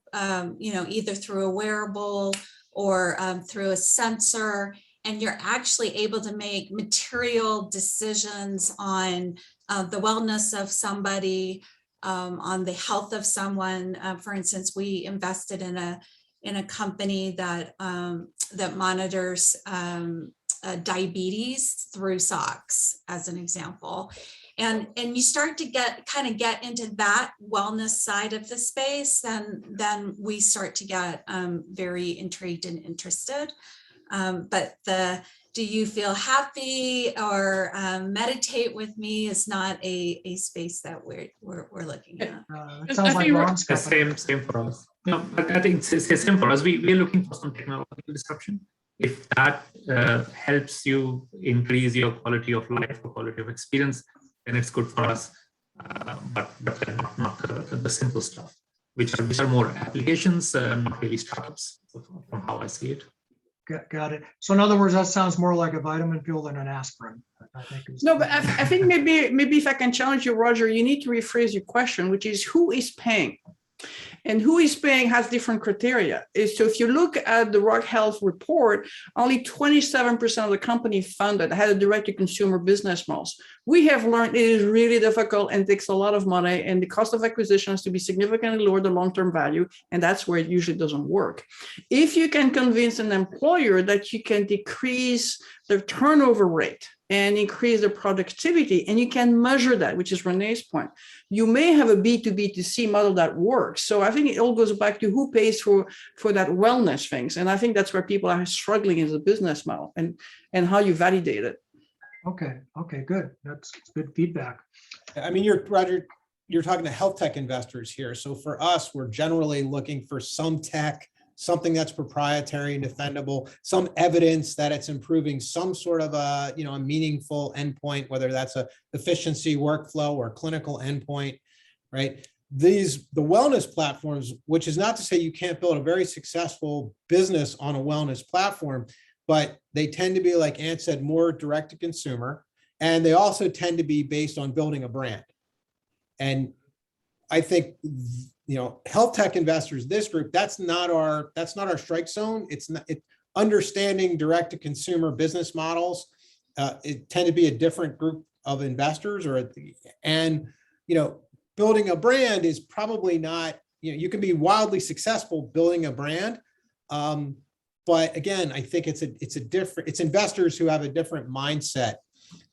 either through a wearable or through a sensor, and you're actually able to make material decisions on the wellness of somebody, on the health of someone. For instance, we invested in a company that that monitors diabetes through socks, as an example. And you start to kind of get into that wellness side of the space, then we start to get very intrigued and interested. But do you feel happy or meditate with me is not a space that we're looking at. It sounds like Ron's company. Same for us. No, I think it's the same for us. We're looking for some technological disruption. If that helps you increase your quality of life or quality of experience, then it's good for us. But not the simple stuff, which are more applications, not really startups, from how I see it. Got it. So in other words, that sounds more like a vitamin pill than an aspirin. I think No, but I think maybe if I can challenge you, Roger, you need to rephrase your question, which is who is paying? And who is paying has different criteria. So if you look at the Rock Health report, only 27% of the company funded had a direct-to-consumer business models. We have learned it is really difficult and takes a lot of money, and the cost of acquisition has to be significantly lower than long-term value, and that's where it usually doesn't work. If you can convince an employer that you can decrease their turnover rate and increase the productivity, and you can measure that, which is Renee's point, you may have a B2B2C model that works. So I think it all goes back to who pays for that wellness things. And I think that's where people are struggling as a business model and how you validate it. Okay, good. That's good feedback. I mean, Roger, you're talking to health tech investors here. So for us, we're generally looking for some tech, something that's proprietary and defendable, some evidence that it's improving some sort of a meaningful endpoint, whether that's a efficiency workflow or clinical endpoint, right? The wellness platforms, which is not to say you can't build a very successful business on a wellness platform, but they tend to be, like Ann said, more direct to consumer. And they also tend to be based on building a brand. And I think, health tech investors, this group, that's not our strike zone. It's not understanding direct to consumer business models. It tend to be a different group of investors, building a brand is probably not, you can be wildly successful building a brand. But again, I think it's investors who have a different mindset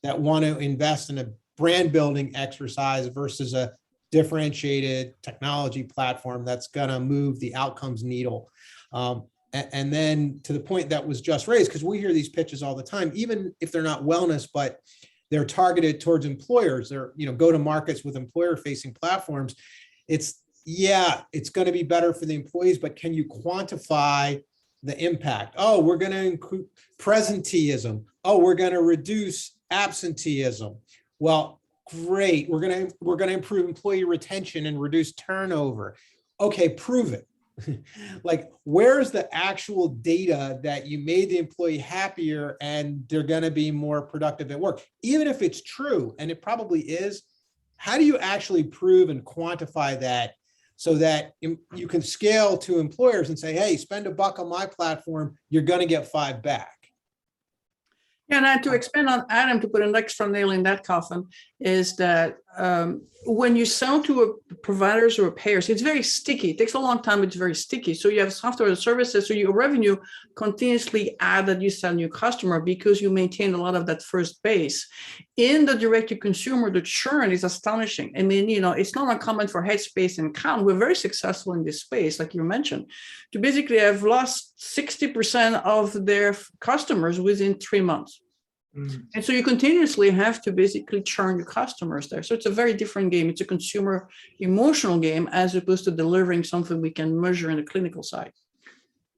that want to invest in a brand building exercise versus a differentiated technology platform that's going to move the outcomes needle. And then to the point that was just raised, because we hear these pitches all the time, even if they're not wellness, but they're targeted towards employers, they're, go to markets with employer facing platforms. It's going to be better for the employees, but can you quantify the impact? Oh, we're going to include presenteeism. Oh, we're going to reduce absenteeism. Well, great. We're going to improve employee retention and reduce turnover. Okay, prove it. Like, where's the actual data that you made the employee happier and they're going to be more productive at work? Even if it's true, and it probably is, how do you actually prove and quantify that so that you can scale to employers and say, hey, spend $1 on my platform, you're going to get $5 back? And to expand on Adam, to put an extra nail in that coffin, is that when you sell to providers or payers, it's very sticky. It takes a long time. It's very sticky. So you have software and services. So your revenue continuously add that you sell new customer because you maintain a lot of that first base. In the direct to consumer, the churn is astonishing. I mean, it's not uncommon for Headspace and Count. We're very successful in this space, like you mentioned, to basically have lost 60% of their customers within 3 months. And so you continuously have to basically churn your customers there. So it's a very different game. It's a consumer emotional game as opposed to delivering something we can measure in the clinical side.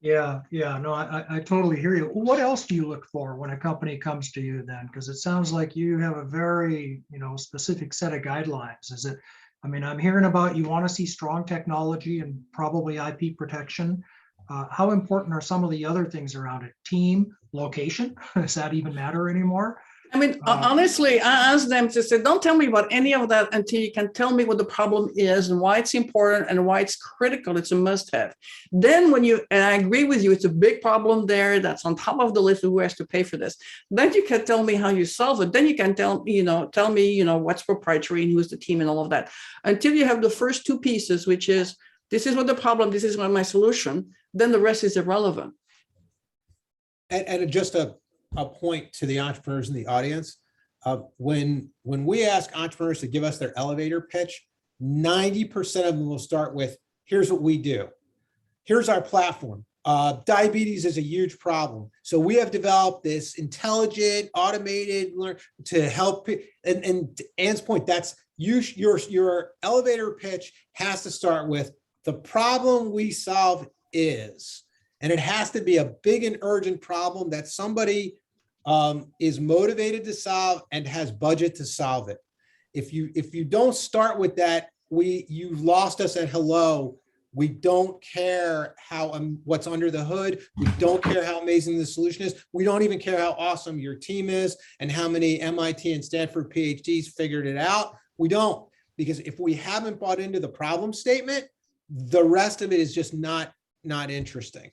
Yeah. No, I totally hear you. What else do you look for when a company comes to you then? Because it sounds like you have a very, specific set of guidelines. I'm hearing about you want to see strong technology and probably IP protection. How important are some of the other things around it? Team, location, does that even matter anymore? I mean, honestly, I asked them to say, don't tell me about any of that until you can tell me what the problem is and why it's important and why it's critical. It's a must-have. Then and I agree with you, it's a big problem there that's on top of the list of who has to pay for this. Then you can tell me how you solve it. Then you can tell me, what's proprietary and who's the team and all of that. Until you have the first two pieces, which is, this is what the problem, this is what my solution, then the rest is irrelevant. And just a point to the entrepreneurs in the audience. When we ask entrepreneurs to give us their elevator pitch, 90% of them will start with, here's what we do. Here's our platform. Diabetes is a huge problem. So we have developed this intelligent, automated to help. And to Ann's point, that's your elevator pitch has to start with the problem we solve is, and it has to be a big and urgent problem that somebody is motivated to solve and has budget to solve it. If you don't start with that, you lost us at hello. We don't care how what's under the hood. We don't care how amazing the solution is. We don't even care how awesome your team is and how many MIT and Stanford PhDs figured it out. We don't, because if we haven't bought into the problem statement, the rest of it is just not interesting.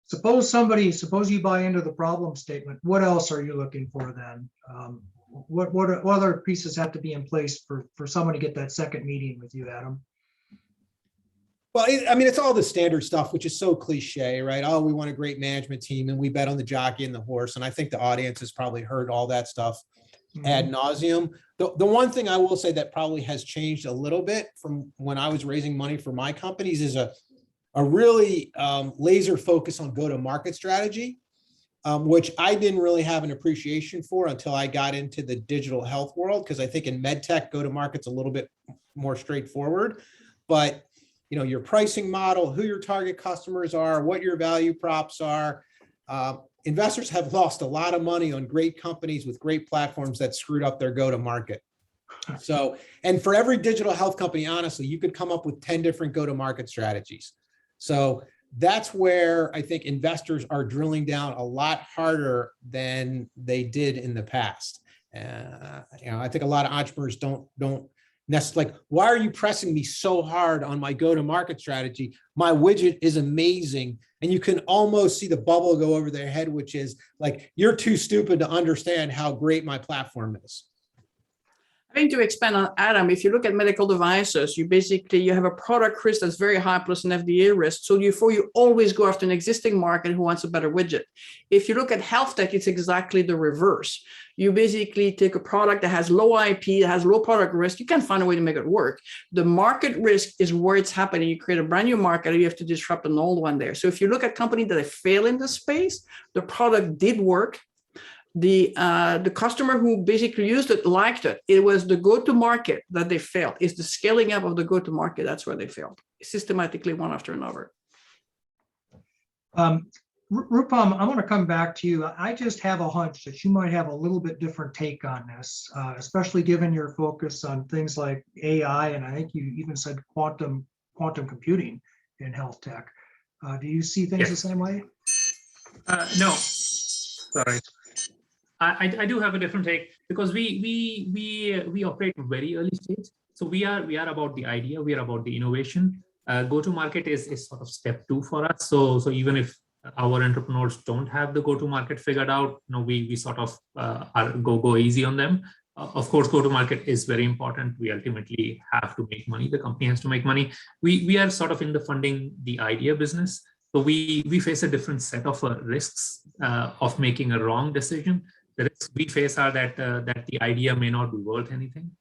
Suppose you buy into the problem statement. What else are you looking for then? What other pieces have to be in place for someone to get that second meeting with you, Adam? Well, it's all the standard stuff, which is so cliche, right? Oh, we want a great management team and we bet on the jockey and the horse. And I think the audience has probably heard all that stuff ad nauseum. The one thing I will say that probably has changed a little bit from when I was raising money for my companies is a really laser focus on go-to-market strategy, which I didn't really have an appreciation for until I got into the digital health world, because I think in med tech, go-to-market's a little bit more straightforward. But your pricing model, who your target customers are, what your value props are. Investors have lost a lot of money on great companies with great platforms that screwed up their go-to-market. So, and for every digital health company, honestly, you could come up with 10 different go-to-market strategies. So that's where I think investors are drilling down a lot harder than they did in the past. I think a lot of entrepreneurs don't necessarily, like, why are you pressing me so hard on my go-to-market strategy? My widget is amazing. And you can almost see the bubble go over their head, which is like, you're too stupid to understand how great my platform is. I think to expand on Adam, if you look at medical devices, you have a product risk that's very high plus an FDA risk. So you always go after an existing market who wants a better widget. If you look at health tech, it's exactly the reverse. You basically take a product that has low IP, that has low product risk. You can find a way to make it work. The market risk is where it's happening. You create a brand new market, and you have to disrupt an old one there. So if you look at companies that have failed in the space, the product did work. The customer who basically used it liked it. It was the go-to-market that they failed. It's the scaling up of the go-to-market. That's where they failed, systematically, one after another. Rupam, I want to come back to you. I just have a hunch that you might have a little bit different take on this, especially given your focus on things like AI, and I think you even said quantum computing in health tech. Do you see things the same way? No, sorry. I do have a different take, because we operate in very early stage. So we are about the idea, we are about the innovation. Go-to-market is sort of step 2 for us. So even if our entrepreneurs don't have the go-to-market figured out, we sort of go easy on them. Of course, go-to-market is very important. We ultimately have to make money. The company has to make money. We are sort of in the funding the idea business. So we face a different set of risks of making a wrong decision. The risks we face are that the idea may not be worth anything.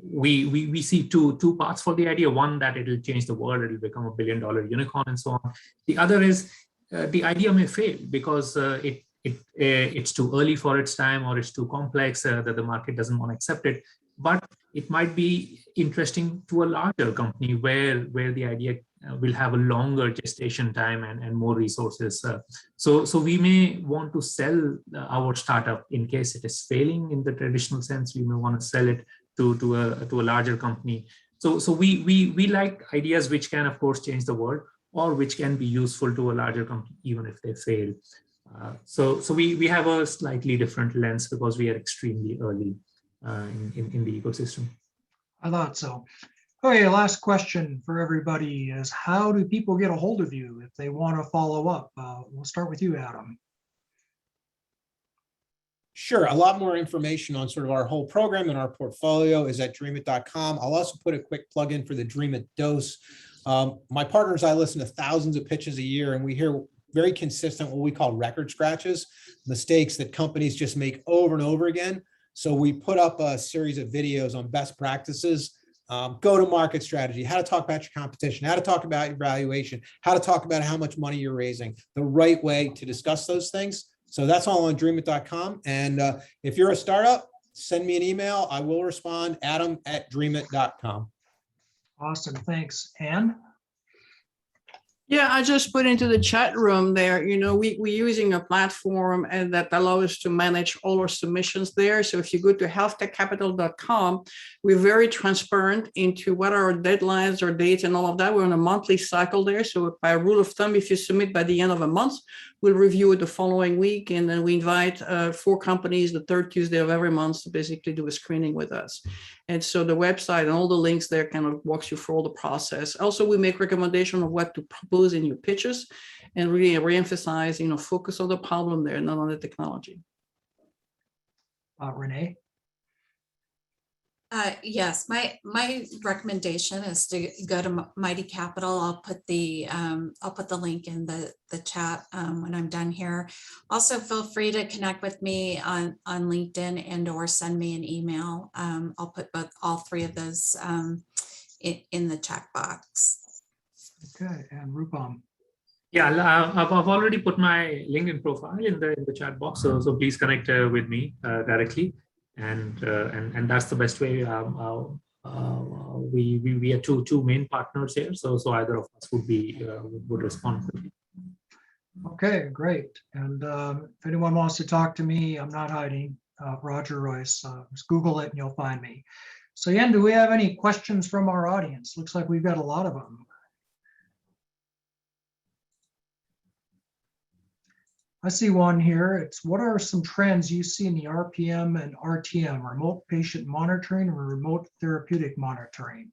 We see two parts for the idea. One, that it will change the world, it will become $1 billion unicorn and so on. The other is the idea may fail because it's too early for its time, or it's too complex, that the market doesn't want to accept it. But it might be interesting to a larger company where the idea will have a longer gestation time and more resources. So we may want to sell our startup in case it is failing in the traditional sense. We may want to sell it to a larger company. So we like ideas which can, of course, change the world, or which can be useful to a larger company even if they fail. So we have a slightly different lens because we are extremely early in the ecosystem. I thought so. Okay, last question for everybody is how do people get a hold of you if they want to follow up? We'll start with you, Adam. Sure. A lot more information on sort of our whole program and our portfolio is at dreamit.com. I'll also put a quick plug in for the Dreamit Dose. My partners, I listen to thousands of pitches a year, and we hear very consistent what we call record scratches, mistakes that companies just make over and over again. So we put up a series of videos on best practices, go-to-market strategy, how to talk about your competition, how to talk about your valuation, how to talk about how much money you're raising, the right way to discuss those things. So that's all on dreamit.com. And if you're a startup, send me an email. I will respond, adam@dreamit.com. Awesome, thanks. Anne? Yeah, I just put into the chat room there, we're using a platform and that allows us to manage all our submissions there. So if you go to healthtechcapital.com, we're very transparent into what are our deadlines or dates and all of that. We're on a monthly cycle there. So by rule of thumb, if you submit by the end of a month, we'll review it the following week. And then we invite 4 companies the third Tuesday of every month to basically do a screening with us. And so the website and all the links there kind of walks you through all the process. Also, we make recommendation of what to propose in your pitches and really reemphasize, focus on the problem there, not on the technology. Renee? Yes, my recommendation is to go to Mighty Capital. I'll put the link in the chat when I'm done here. Also, feel free to connect with me on LinkedIn and or send me an email. I'll put all 3 of those in the chat box. Okay, and Rupam? Yeah, I've already put my LinkedIn profile in the chat box, so please connect with me directly. And that's the best way. We are two main partners here, so either of us would respond quickly. Okay, great. And if anyone wants to talk to me, I'm not hiding. Roger Royce, just Google it and you'll find me. So Yen, do we have any questions from our audience? Looks like we've got a lot of them. I see one here. It's what are some trends you see in the RPM and RTM, remote patient monitoring or remote therapeutic monitoring?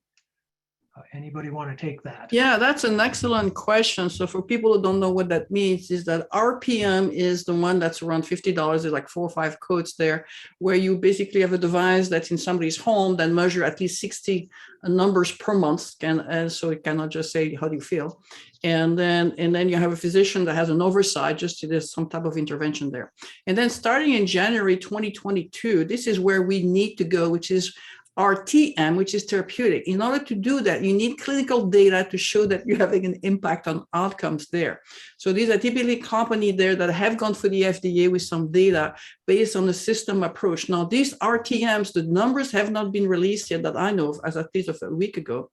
Anybody want to take that? Yeah, that's an excellent question. So for people who don't know what that means, is that RPM is the one that's around $50. There's like 4 or 5 codes there, where you basically have a device that's in somebody's home that measure at least 60 numbers per month, and so it cannot just say how do you feel. And then you have a physician that has an oversight, just there's some type of intervention there. And then starting in January 2022, this is where we need to go, which is RTM, which is therapeutic. In order to do that, you need clinical data to show that you're having an impact on outcomes there. So these are typically companies there that have gone for the FDA with some data based on the system approach. Now, these RTMs, the numbers have not been released yet that I know of, as at least of a week ago.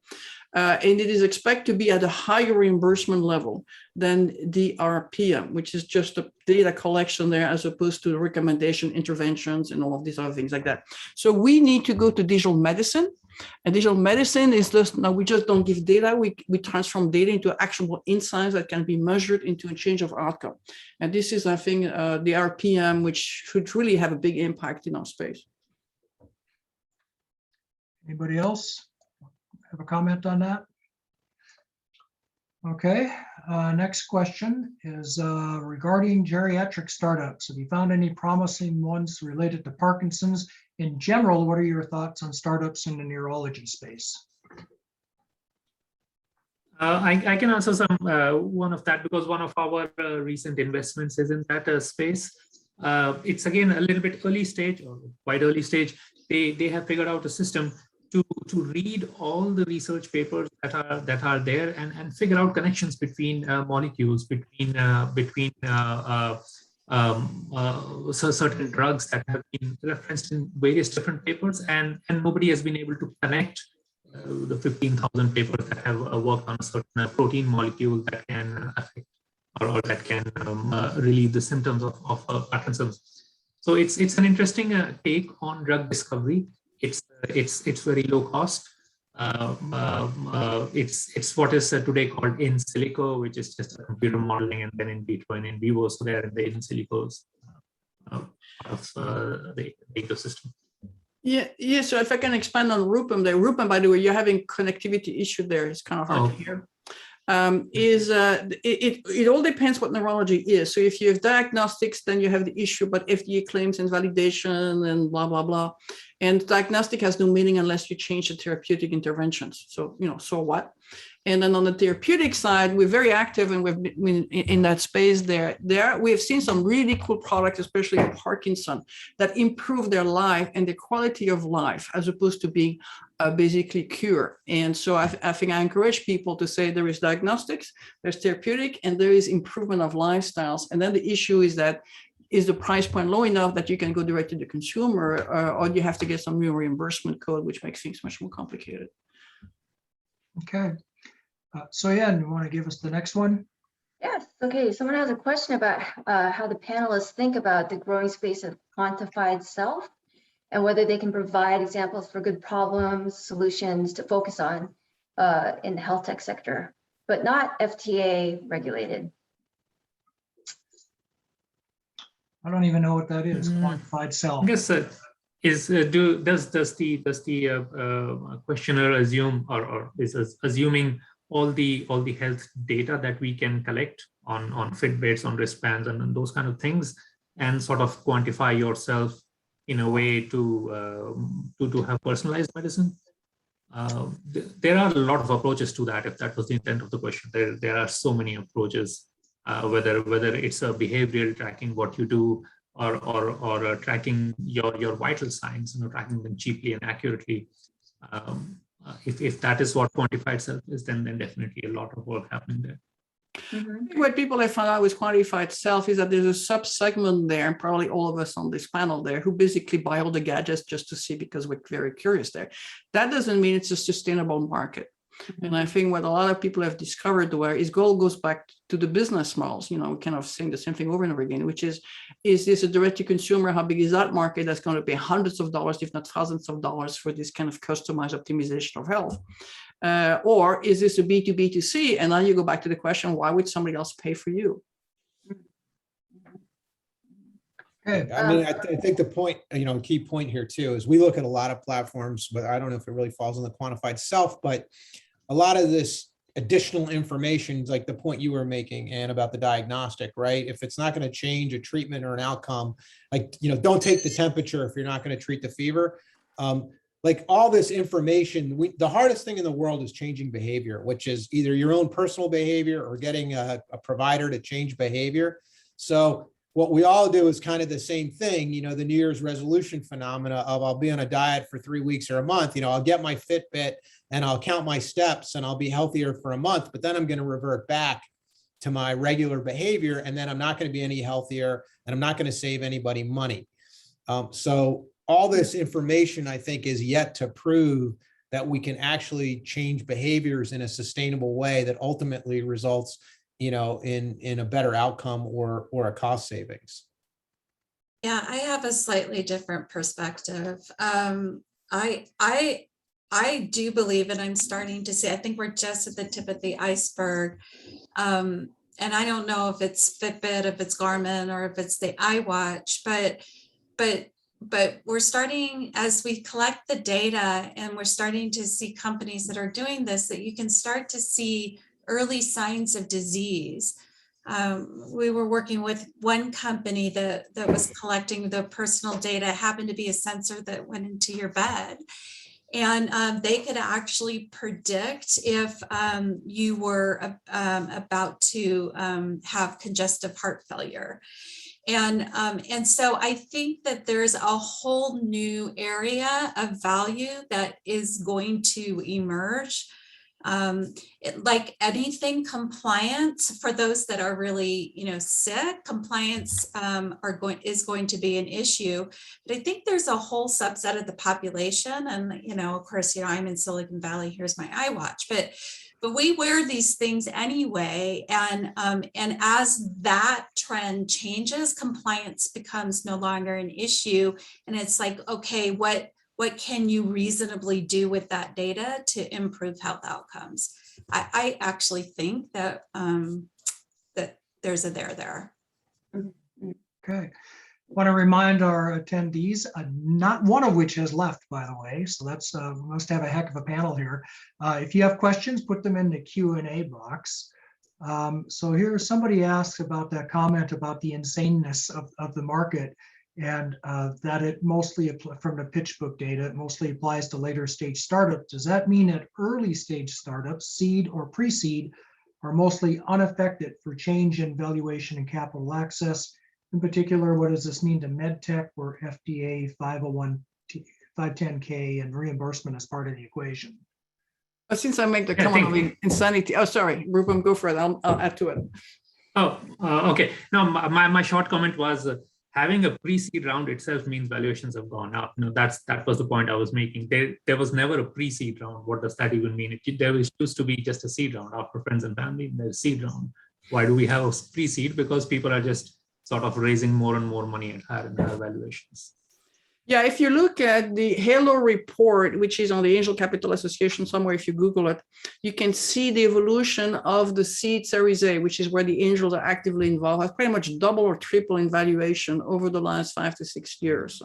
And it is expected to be at a higher reimbursement level than the RPM, which is just a data collection there as opposed to the recommendation, interventions, and all of these other things like that. So we need to go to digital medicine. And digital medicine is just, now we just don't give data, we transform data into actionable insights that can be measured into a change of outcome. And this is, I think, the RPM, which should really have a big impact in our space. Anybody else have a comment on that? Okay, next question is regarding geriatric startups. Have you found any promising ones related to Parkinson's? In general, what are your thoughts on startups in the neurology space? I can answer some one of that because one of our recent investments is in that space. It's again a little bit early stage or quite early stage. They have figured out a system to read all the research papers that are there and figure out connections between molecules, between certain drugs that have been referenced in various different papers, and nobody has been able to connect the 15,000 papers that have worked on a certain protein molecule that can affect or that can relieve the symptoms of Parkinson's. So it's an interesting take on drug discovery. It's very low cost. It's what is today called in silico, which is just a computer modeling, and then in vitro and in vivo. So they're in the in silicos of the ecosystem. Yeah. So if I can expand on Rupam there, Rupam, by the way, you're having connectivity issue there. It's kind of hard to hear. It all depends what neurology is. So if you have diagnostics, then you have the issue about FDA claims and validation and blah, blah, blah. And diagnostic has no meaning unless you change the therapeutic interventions. So, so what? And then on the therapeutic side, we're very active and we've been in that space there. We've seen some really cool products, especially in Parkinson, that improve their life and the quality of life as opposed to being basically cure. And so I think I encourage people to say there is diagnostics, there's therapeutic, and there is improvement of lifestyles. And then the issue is that is the price point low enough that you can go direct to the consumer, or you have to get some new reimbursement code, which makes things much more complicated. Okay. So yeah, you want to give us the next one? Yes. Okay. Someone has a question about how the panelists think about the growing space of quantified self and whether they can provide examples for good problems, solutions to focus on in the health tech sector, but not FTA regulated. I don't even know what that is. Quantified self. I guess does the questioner assume or is assuming all the health data that we can collect on Fitbits, on wristbands, and those kind of things, and sort of quantify yourself in a way to have personalized medicine? There are a lot of approaches to that. If that was the intent of the question, there are so many approaches. Whether it's a behavioral tracking what you do, or tracking your vital signs, tracking them cheaply and accurately. If that is what quantified self is, then definitely a lot of work happening there. Mm-hmm. What people have found out with quantified self is that there's a sub-segment there, and probably all of us on this panel there, who basically buy all the gadgets just to see because we're very curious there. That doesn't mean it's a sustainable market. And I think what a lot of people have discovered where is goal goes back to the business models, kind of saying the same thing over and over again, which is this a direct to consumer? How big is that market that's going to pay hundreds of dollars, if not thousands of dollars for this kind of customized optimization of health? Or is this a B2B2C? And then you go back to the question, why would somebody else pay for you? Okay. I mean, I think the point, key point here too, is we look at a lot of platforms, but I don't know if it really falls on the quantified self, but a lot of this additional information, like the point you were making, and about the diagnostic, right? If it's not going to change a treatment or an outcome, like, don't take the temperature if you're not going to treat the fever. Like all this information, the hardest thing in the world is changing behavior, which is either your own personal behavior or getting a provider to change behavior. So what we all do is kind of the same thing, the New Year's resolution phenomena of I'll be on a diet for 3 weeks or a month, I'll get my Fitbit and I'll count my steps and I'll be healthier for a month, but then I'm going to revert back to my regular behavior, and then I'm not going to be any healthier and I'm not going to save anybody money. So all this information, I think, is yet to prove that we can actually change behaviors in a sustainable way that ultimately results in a better outcome or a cost savings. Yeah, I have a slightly different perspective. I do believe, and I'm starting to see, I think we're just at the tip of the iceberg. And I don't know if it's Fitbit, if it's Garmin, or if it's the iWatch, but we're starting, as we collect the data and we're starting to see companies that are doing this, that you can start to see early signs of disease. We were working with one company that was collecting the personal data, happened to be a sensor that went into your bed. And they could actually predict if you were about to have congestive heart failure. And so I think that there's a whole new area of value that is going to emerge. Like anything, compliance for those that are really, sick, compliance is going to be an issue. But I think there's a whole subset of the population, and of course, I'm in Silicon Valley. Here's my iWatch, but we wear these things anyway, and as that trend changes, compliance becomes no longer an issue, and it's like, okay, what what can you reasonably do with that data to improve health outcomes? I actually think that that there's a there. Okay. Want to remind our attendees, not one of which has left, by the way. So that's we must have a heck of a panel here. If you have questions, put them in the Q&A box. So here somebody asked about that comment about the insaneness of the market, and that it mostly, from the PitchBook data, it mostly applies to later stage startups. Does that mean that early stage startups, seed or pre-seed, are mostly unaffected for change in valuation and capital access? In particular, what does this mean to medtech, where FDA 510K and reimbursement is part of the equation? Since I make the Yeah, comment thank on insanity, oh, sorry, Rupam, go for it. I'll add to it. Oh, okay. No, my short comment was having a pre-seed round itself means valuations have gone up. No, that was the point I was making. There was never a pre-seed round. What does that even mean? There used to be just a seed round after friends and family. There's seed round. Why do we have a pre-seed? Because people are just sort of raising more and more money at higher and higher valuations. Yeah, if you look at the Halo report, which is on the Angel Capital Association somewhere, if you Google it, you can see the evolution of the seed Series A, which is where the angels are actively involved, has pretty much double or triple in valuation over the last 5 to 6 years.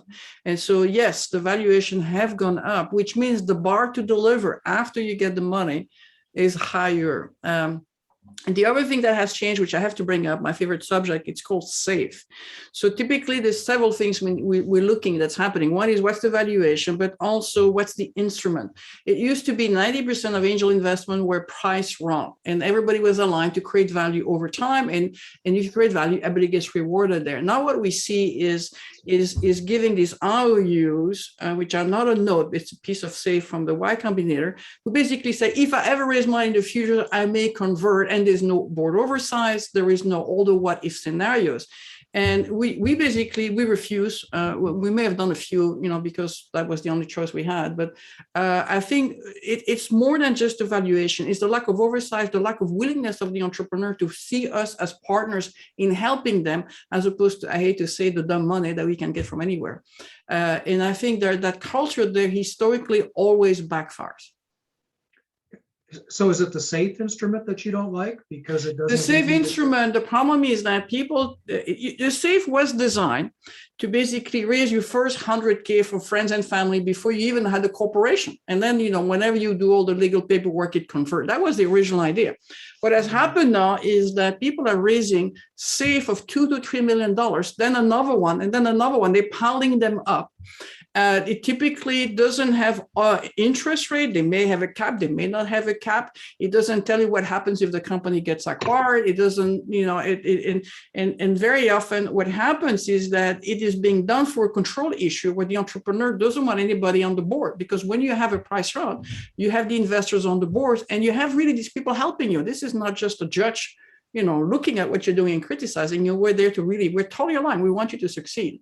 And so, yes, the valuation have gone up, which means the bar to deliver after you get the money is higher. And the other thing that has changed, which I have to bring up, my favorite subject, it's called SAFE. So typically there's several things we're looking that's happening. One is what's the valuation, but also what's the instrument. It used to be 90% of angel investment were priced wrong, and everybody was aligned to create value over time. And if you create value, everybody gets rewarded there. Now what we see is giving these ROUs, which are not a note, it's a piece of SAFE from the Y Combinator, who basically say, if I ever raise money in the future, I may convert, and there's no board oversight, there is no all the what if scenarios. And we refuse. We may have done a few, because that was the only choice we had. But I think it's more than just a valuation. It's the lack of oversight, the lack of willingness of the entrepreneur to see us as partners in helping them, as opposed to, I hate to say, the dumb money that we can get from anywhere. And I think that culture there historically always backfires. So is it the SAFE instrument that you don't like because it doesn't? The SAFE instrument, the problem is that the SAFE was designed to basically raise your first 100K for friends and family before you even had a corporation. And then, whenever you do all the legal paperwork, it converts. That was the original idea. What has happened now is that people are raising SAFE of $2 to $3 million, then another one, and then another one. They're piling them up. It typically doesn't have interest rate. They may have a cap. They may not have a cap. It doesn't tell you what happens if the company gets acquired. It doesn't, and very often what happens is that it is being done for a control issue where the entrepreneur doesn't want anybody on the board, because when you have a price round, you have the investors on the board and you have really these people helping you. This is not just a judge looking at what you're doing and criticizing you. We're there to we're totally aligned. We want you to succeed.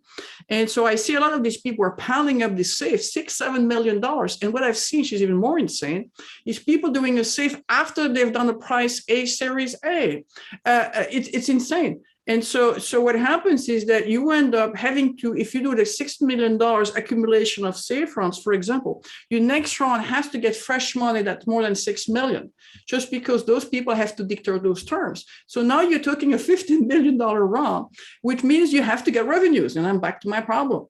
And so I see a lot of these people are piling up this SAFE, $6-7 million. And what I've seen, which is even more insane, is people doing a SAFE after they've done a price A Series A. It's insane. And so what happens is that you end up having to, if you do the $6 million accumulation of SAFE rounds, for example, your next round has to get fresh money that's more than $6 million, just because those people have to dictate those terms. So now you're talking a $15 million round, which means you have to get revenues. And I'm back to my problem.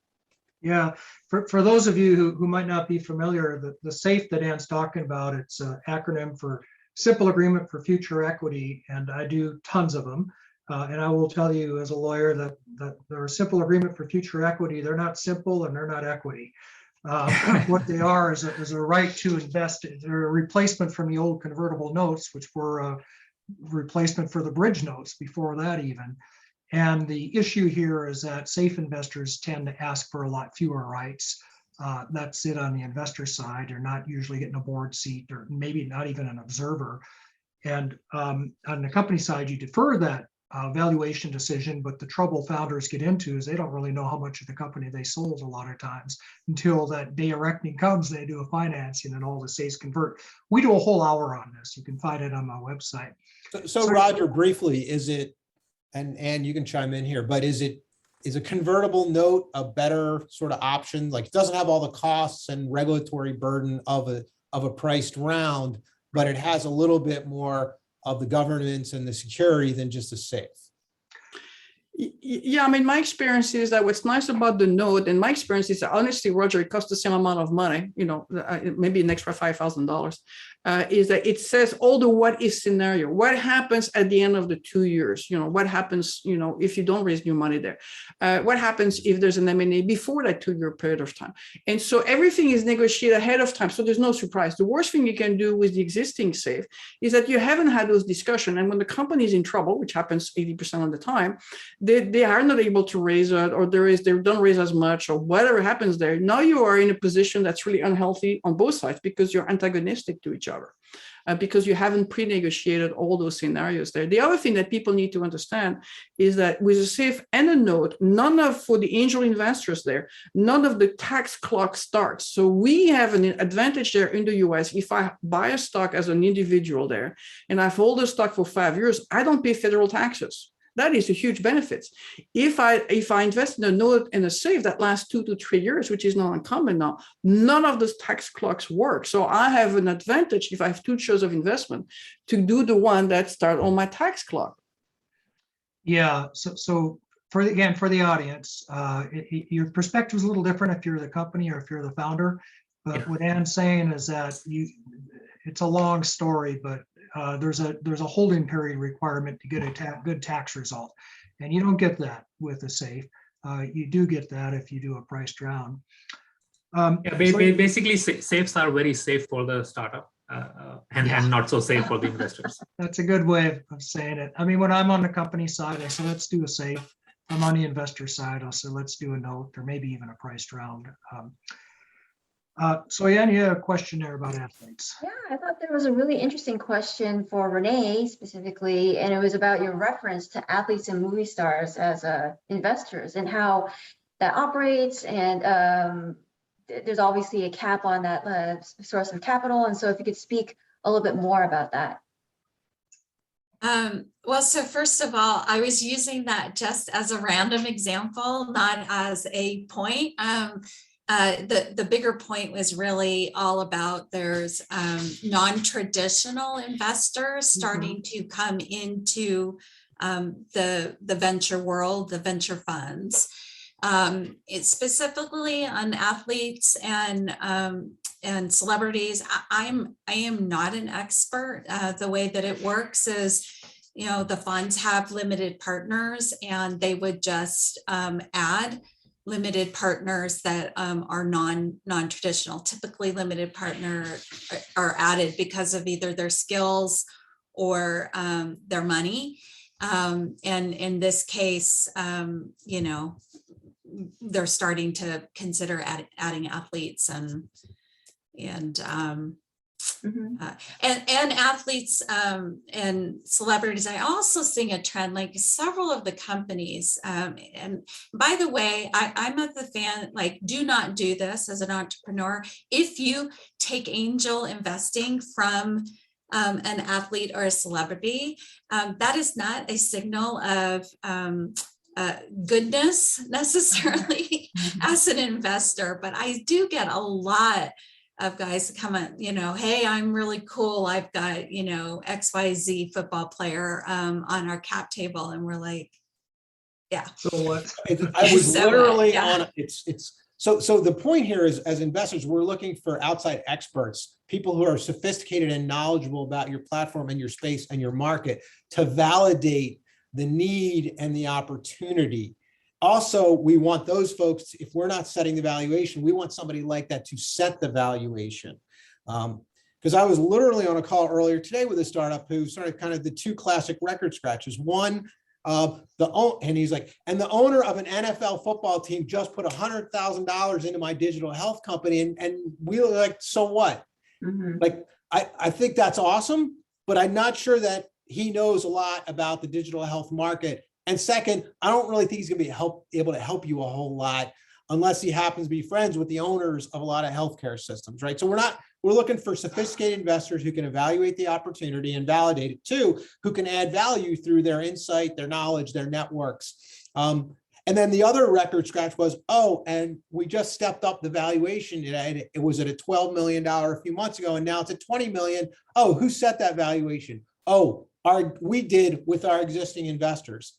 Yeah, for those of you who might not be familiar, the SAFE that Ann's talking about, it's an acronym for Simple Agreement for Future Equity, and I do tons of them. And I will tell you as a lawyer that they're a simple agreement for future equity. They're not simple and they're not equity. What they are is a right to invest. They're a replacement from the old convertible notes, which were a replacement for the bridge notes before that even. And the issue here is that SAFE investors tend to ask for a lot fewer rights that sit on the investor side. They're not usually getting a board seat or maybe not even an observer. And on the company side, you defer that valuation decision, but the trouble founders get into is they don't really know how much of the company they sold a lot of times until that day of reckoning comes. They do a financing and all the SAFEs convert. We do a whole hour on this. You can find it on my website. So Roger, briefly, is it, and you can chime in here, but is it is a convertible note a better sort of option? Like, it doesn't have all the costs and regulatory burden of a priced round, but it has a little bit more of the governance and the security than just a safe. Yeah, I mean, my experience is that what's nice about the note, and my experience is that honestly, Roger, it costs the same amount of money, maybe an extra $5,000, is that it says all the what if scenario. What happens at the end of the 2 years? What happens, if you don't raise new money there? What happens if there's an M&A before that 2-year period of time? And so everything is negotiated ahead of time. So there's no surprise. The worst thing you can do with the existing safe is that you haven't had those discussions. And when the company is in trouble, which happens 80% of the time, they are not able to raise it, or they don't raise as much, or whatever happens there. Now you are in a position that's really unhealthy on both sides because you're antagonistic to each other, because you haven't pre-negotiated all those scenarios there. The other thing that people need to understand is that with a safe and a note, for the angel investors there, none of the tax clock starts. So we have an advantage there in the US. If I buy a stock as an individual there and I hold the stock for 5 years, I don't pay federal taxes. That is a huge benefit. If I invest in a note and a safe that lasts 2 to 3 years, which is not uncommon now, none of those tax clocks work. So I have an advantage if I have 2 choices of investment to do the one that starts on my tax clock. Yeah. So for the audience, your perspective is a little different if you're the company or if you're the founder. But what Anne's saying is that it's a long story, but there's a holding period requirement to get a good tax result, and you don't get that with a safe. You do get that if you do a priced round. Basically, safes are very safe for the startup and not so safe for the investors. That's a good way of saying it. I mean, when I'm on the company side, I say, let's do a safe. If I'm on the investor side, I'll say, let's do a note or maybe even a priced round. So Anne, you had a question there about athletes. Yeah, I thought there was a really interesting question for Renee specifically, and it was about your reference to athletes and movie stars as investors and how that operates. And there's obviously a cap on that source of capital. And so if you could speak a little bit more about that. Well, so first of all, I was using that just as a random example, not as a point. The bigger point was really all about there's non-traditional investors starting to come into the venture world, the venture funds. It's specifically on athletes and celebrities. I am not an expert. The way that it works is, the funds have limited partners, and they would just add limited partners that are non-traditional. Typically, limited partners are added because of either their skills or their money. And in this case, they're starting to consider adding athletes and athletes and celebrities. I also seeing a trend, like several of the companies. And by the way, I'm of the fan, like, do not do this as an entrepreneur. If you take angel investing from an athlete or a celebrity, that is not a signal of goodness necessarily as an investor. But I do get a lot of guys come on, hey, I'm really cool. I've got, XYZ football player on our cap table. And we're like, yeah. So what? I was So, literally yeah. on so the point here is, as investors, we're looking for outside experts, people who are sophisticated and knowledgeable about your platform and your space and your market, to validate the need and the opportunity. Also, we want those folks, if we're not setting the valuation, we want somebody like that to set the valuation. Because I was literally on a call earlier today with a startup who started kind of the 2 classic record scratches. One, and he's like, and the owner of an NFL football team just put $100,000 into my digital health company. And we were like, so what? Like, I think that's awesome, but I'm not sure that he knows a lot about the digital health market. And second, I don't really think he's going to be able to help you a whole lot unless he happens to be friends with the owners of a lot of healthcare systems, right? So we're looking for sophisticated investors who can evaluate the opportunity and validate it too, who can add value through their insight, their knowledge, their networks. And And then the other record scratch was, oh, and we just stepped up the valuation. It was at a $12 million a few months ago, and now it's at 20 million. Oh, who set that valuation? Oh, we did with our existing investors.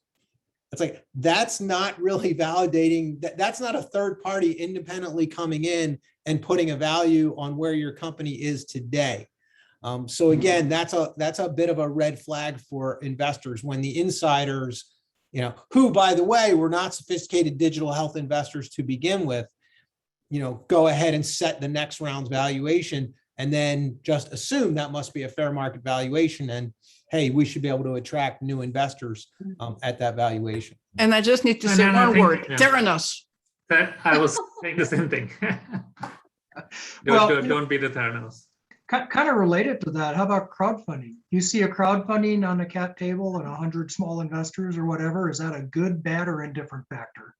It's like, that's not really validating, that's not a third party independently coming in and putting a value on where your company is today. So again, that's a bit of a red flag for investors when the insiders, who, by the way, were not sophisticated digital health investors to begin with, go ahead and set the next round's valuation and then just assume that must be a fair market valuation. And hey, we should be able to attract new investors at that valuation. And I just need to say one word, Theranos. I was saying the same thing. Don't be the Theranos. Kind of related to that, how about crowdfunding? You see a crowdfunding on a cap table and 100 small investors or whatever, is that a good, bad, or indifferent factor?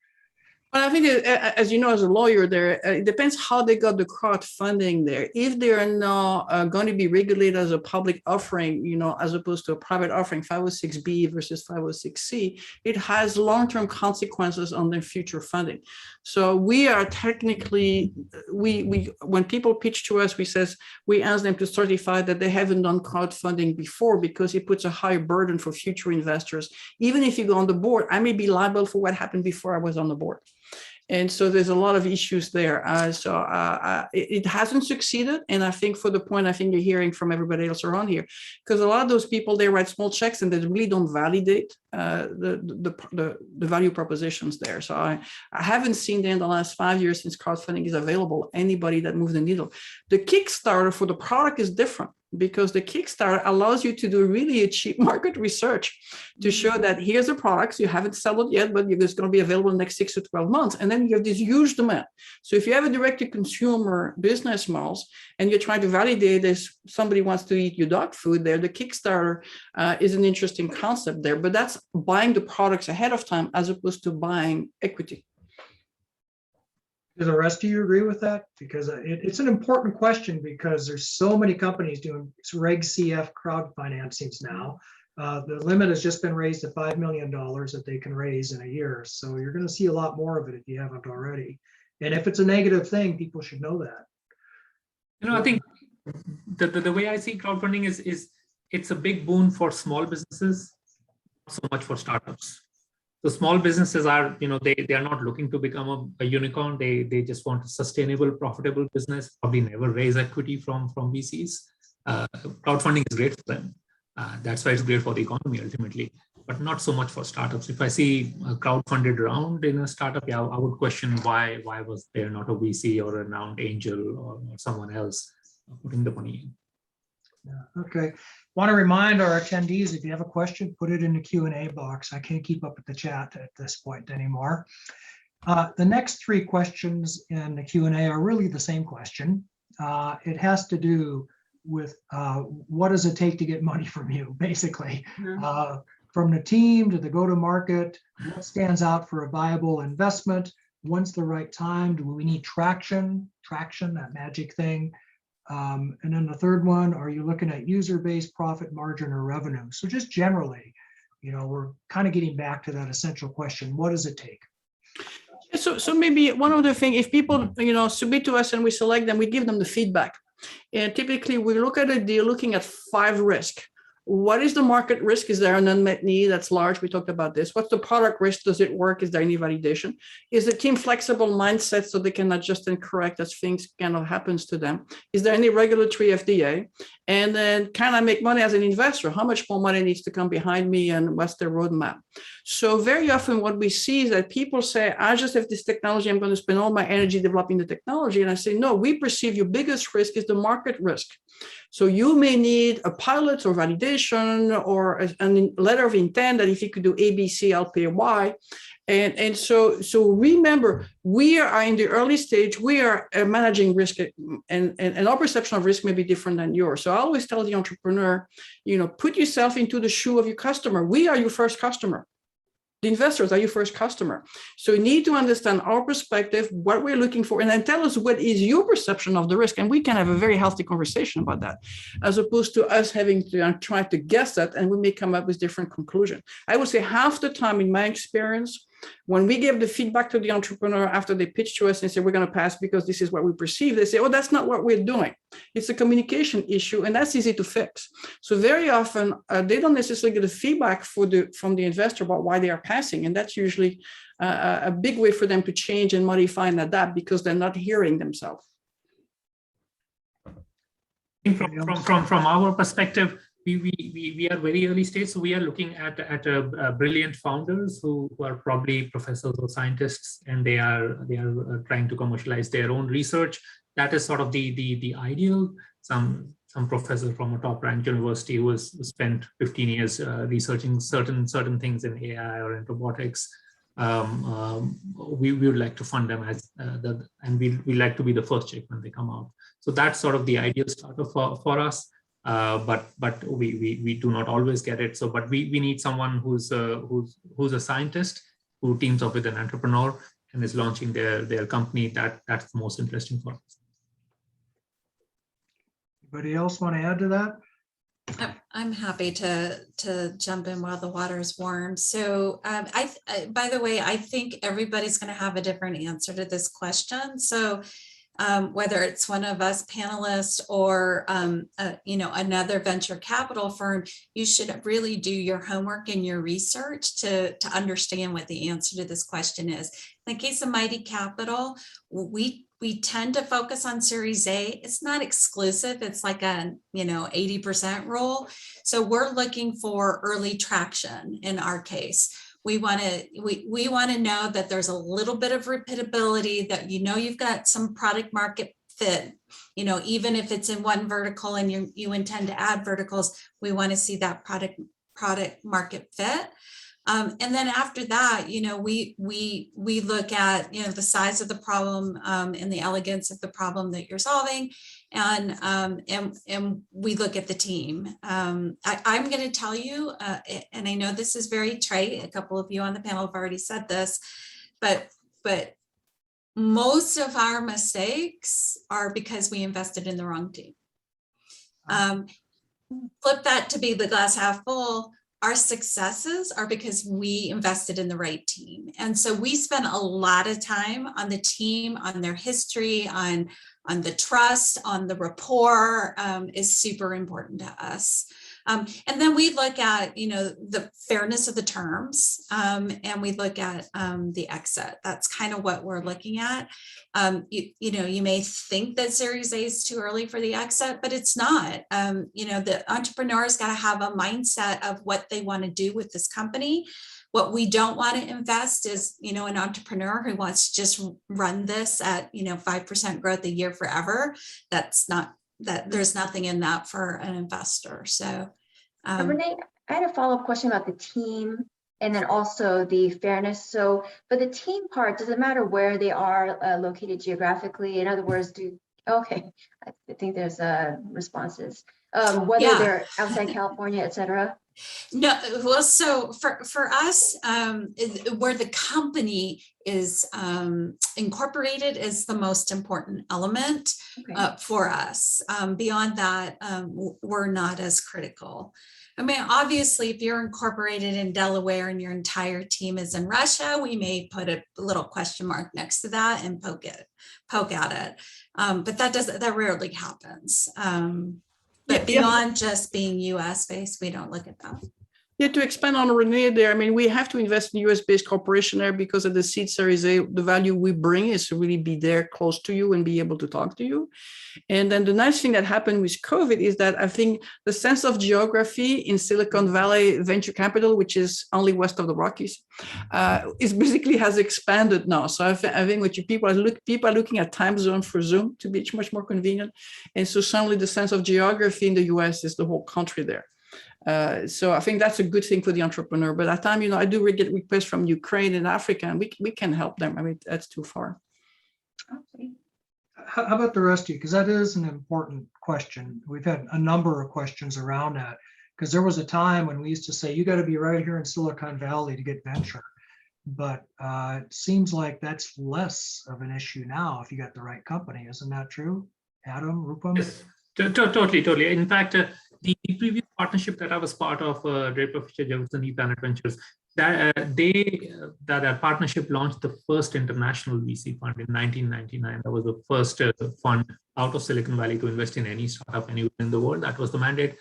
Well, I think, as you know, as a lawyer, it depends how they got the crowdfunding there. If they are now going to be regulated as a public offering, as opposed to a private offering, 506B versus 506C, it has long-term consequences on their future funding. So we are technically, when people pitch to us, we ask them to certify that they haven't done crowdfunding before, because it puts a higher burden for future investors. Even if you go on the board, I may be liable for what happened before I was on the board. And so there's a lot of issues there. It hasn't succeeded. And I think for the point I think you're hearing from everybody else around here, because a lot of those people, they write small checks and they really don't validate the value propositions there. So I haven't seen in the last 5 years since crowdfunding is available, anybody that moved the needle. The Kickstarter for the product is different, because the Kickstarter allows you to do really a cheap market research to show that here's a product, you haven't sold it yet, but it's going to be available in the next 6 to 12 months. And then you have this huge demand. So if you have a direct-to-consumer business models and you're trying to validate this, somebody wants to eat your dog food there, the Kickstarter is an interesting concept there, but that's buying the products ahead of time as opposed to buying equity. Do the rest of you agree with that? Because it's an important question, because there's so many companies doing Reg CF crowd financings now. The limit has just been raised to $5 million that they can raise in a year. So you're going to see a lot more of it if you haven't already. And if it's a negative thing, people should know that. I think the way I see crowdfunding is it's a big boon for small businesses, not so much for startups. So small businesses are, they are not looking to become a unicorn. They just want a sustainable, profitable business, probably never raise equity from VCs. Crowdfunding is great for them. That's why it's great for the economy ultimately, but not so much for startups. If I see a crowdfunded round in a startup, yeah, I would question why was there not a VC or a round angel or someone else putting the money in. Yeah, okay. Want to remind our attendees, if you have a question, put it in the Q&A box. I can't keep up with the chat at this point anymore. The next 3 questions in the Q&A are really the same question. It has to do with what does it take to get money from you, basically. From the team to the go-to-market, what stands out for a viable investment? When's the right time? Do we need traction, that magic thing? And then the third one, are you looking at user-based profit margin or revenue? So just generally, we're kind of getting back to that essential question. What does it take? So maybe one other thing, if people, submit to us and we select them, we give them the feedback. And typically we look at a deal looking at 5 risks. What is the market risk? Is there an unmet need that's large? We talked about this. What's the product risk? Does it work? Is there any validation? Is the team flexible mindset so they can adjust and correct as things kind of happens to them? Is there any regulatory FDA? And then can I make money as an investor? How much more money needs to come behind me and what's their roadmap? So very often what we see is that people say, I just have this technology. I'm going to spend all my energy developing the technology. And I say, no, we perceive your biggest risk is the market risk. So you may need a pilot or validation or a letter of intent that if you could do A, B, C, I'll pay Y. And so remember, we are in the early stage, we are managing risk, and our perception of risk may be different than yours. So I always tell the entrepreneur, put yourself into the shoe of your customer. We are your first customer. The investors are your first customer. So you need to understand our perspective, what we're looking for, and then tell us what is your perception of the risk. And we can have a very healthy conversation about that, as opposed to us having to try to guess that, and we may come up with different conclusions. I would say half the time in my experience, When we give the feedback to the entrepreneur after they pitch to us and say, we're going to pass because this is what we perceive, they say, oh, that's not what we're doing. It's a communication issue, and that's easy to fix. So very often, they don't necessarily get the feedback from the investor about why they are passing. And that's usually a big way for them to change and modify and adapt because they're not hearing themselves. From our perspective, we are very early stage, so we are looking at brilliant founders who are probably professors or scientists, and they are trying to commercialize their own research. That is sort of the ideal. Some professor from a top-ranked university who has spent 15 years researching certain things in AI or in robotics. We would like to fund them as and we like to be the first check when they come out. So that's sort of the ideal starter for us. But we do not always get it. So, but we need someone who's a scientist who teams up with an entrepreneur and is launching their company. That's the most interesting for us. Anybody else want to add to that? I'm happy to jump in while the water is warm. So by the way, I think everybody's going to have a different answer to this question. So whether it's one of us panelists or another venture capital firm, you should really do your homework and your research to understand what the answer to this question is. In the case of Mighty Capital, we tend to focus on Series A. It's not exclusive. It's like a 80% rule. So we're looking for early traction in our case. We want to know that there's a little bit of repeatability, that you've got some product market fit. Even if it's in one vertical and you intend to add verticals, we want to see that product market fit. And then after that, we look at the size of the problem and the elegance of the problem that you're solving, and we look at the team. I'm going to tell you, and I know this is very trite. A couple of you on the panel have already said this, but most of our mistakes are because we invested in the wrong team. Flip that to be the glass half full. Our successes are because we invested in the right team. And so we spent a lot of time on the team, on their history, on the trust, on the rapport is super important to us. And then we look at, the fairness of the terms, and we look at the exit. That's kind of what we're looking at. You may think that Series A is too early for the exit, but it's not. The entrepreneur's got to have a mindset of what they want to do with this company. What we don't want to invest is, an entrepreneur who wants to just run this at, 5% growth a year forever. There's nothing in that for an investor. So, Renee, I had a follow-up question about the team and then also the fairness. So for the team part, does it matter where they are located geographically? In other words, I think there's responses, whether they're outside California, et cetera. No, well, so for us, where the company is incorporated is the most important element for us. Beyond that, we're not as critical. I mean, obviously, if you're incorporated in Delaware and your entire team is in Russia, we may put a little question mark next to that and poke at it. But that rarely happens. But beyond just being US based, we don't look at that. Yeah, to expand on Renee there, I mean, we have to invest in US-based corporation there because at the seed Series A, the value we bring is to really be there close to you and be able to talk to you. And then the nice thing that happened with COVID is that I think the sense of geography in Silicon Valley venture capital, which is only west of the Rockies, is basically has expanded now. So I think what people are looking at time zone for Zoom to be much more convenient. And so suddenly the sense of geography in the US is the whole country there. So I think that's a good thing for the entrepreneur. But at times, I do get requests from Ukraine and Africa, and we can help them. I mean, that's too far. Okay. How about the rest of you? Because that is an important question. We've had a number of questions around that, because there was a time when we used to say, you got to be right here in Silicon Valley to get venture. But it seems like that's less of an issue now if you got the right company. Isn't that true? Adam, Rupam? Yes, totally. In fact, the previous partnership that I was part of, Draper Fisher Jefferson ePlanet Ventures, that partnership launched the first international VC fund in 1999. That was the first fund out of Silicon Valley to invest in any startup anywhere in the world. That was the mandate.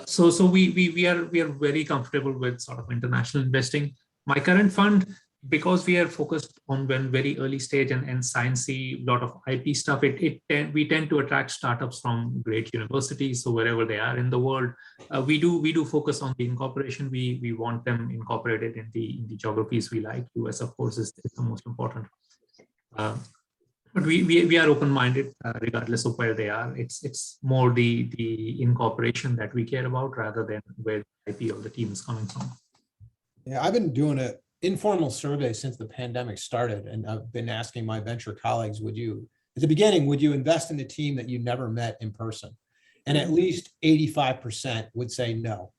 So we are very comfortable with sort of international investing. My current fund, because we are focused on very early stage and sciencey, lot of IP stuff, we tend to attract startups from great universities. So wherever they are in the world, we do focus on the incorporation. We want them incorporated in the geographies we like. US, of course, is the most important. But we are open-minded regardless of where they are. It's more the incorporation that we care about rather than where the IP of the team is coming from. Yeah, I've been doing an informal survey since the pandemic started, and I've been asking my venture colleagues, at the beginning, would you invest in a team that you never met in person? And at least 85% would say no.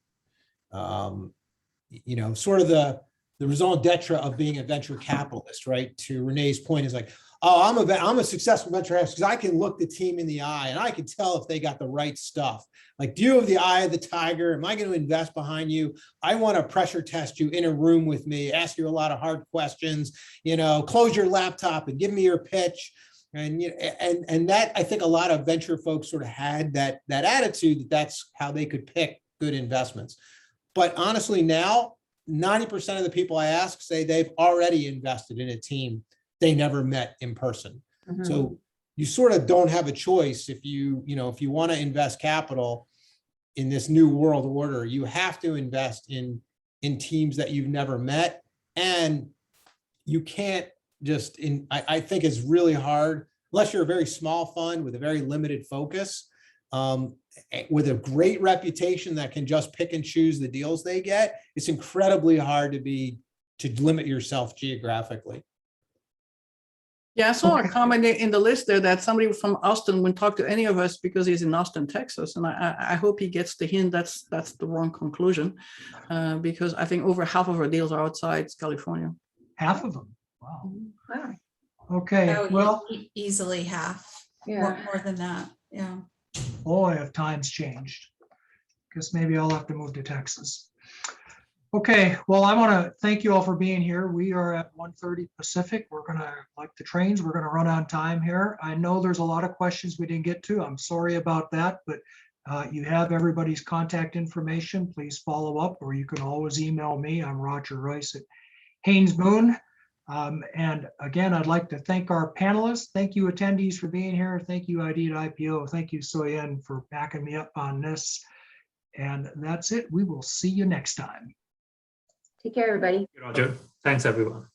You know, sort of the raison d'etre of being a venture capitalist, right? To Renee's point is like, oh, I'm a successful venture capitalist because I can look the team in the eye and I can tell if they got the right stuff. Like, do you have the eye of the tiger? Am I going to invest behind you? I want to pressure test you in a room with me, ask you a lot of hard questions, you know, close your laptop and give me your pitch. And that, I think a lot of venture folks sort of had that attitude that's how they could pick good investments. But honestly, now 90% of the people I ask say they've already invested in a team they never met in person. Mhm. So you sort of don't have a choice if you want to invest capital in this new world order. You have to invest in teams that you've never met, and you can't just I think it's really hard unless you're a very small fund with a very limited focus, with a great reputation that can just pick and choose the deals they get. It's incredibly hard to limit yourself geographically. Yeah, I saw Okay. a comment in the list there that somebody from Austin wouldn't talk to any of us because he's in Austin, Texas. And I hope he gets the hint that's the wrong conclusion, because I think over half of our deals are outside California. Half of them. Wow. Wow. Okay, Oh, well, easily half, Yeah. more than that. Yeah. boy, have times changed. Guess maybe I'll have to move to Texas. Okay, well, I want to thank you all for being here. We are at 1:30 Pacific. We're going to, like the trains, we're going to run on time here. I know there's a lot of questions we didn't get to. I'm sorry about that, but you have everybody's contact information. Please follow up, or you can always email me. I'm Roger Royce at Haynes Boone. And again, I'd like to thank our panelists. Thank you, attendees, for being here. Thank you, ID at IPO. Thank you, Soyen, for backing me up on this. And that's it. We will see you next time. Take care, everybody. Roger, thanks everyone.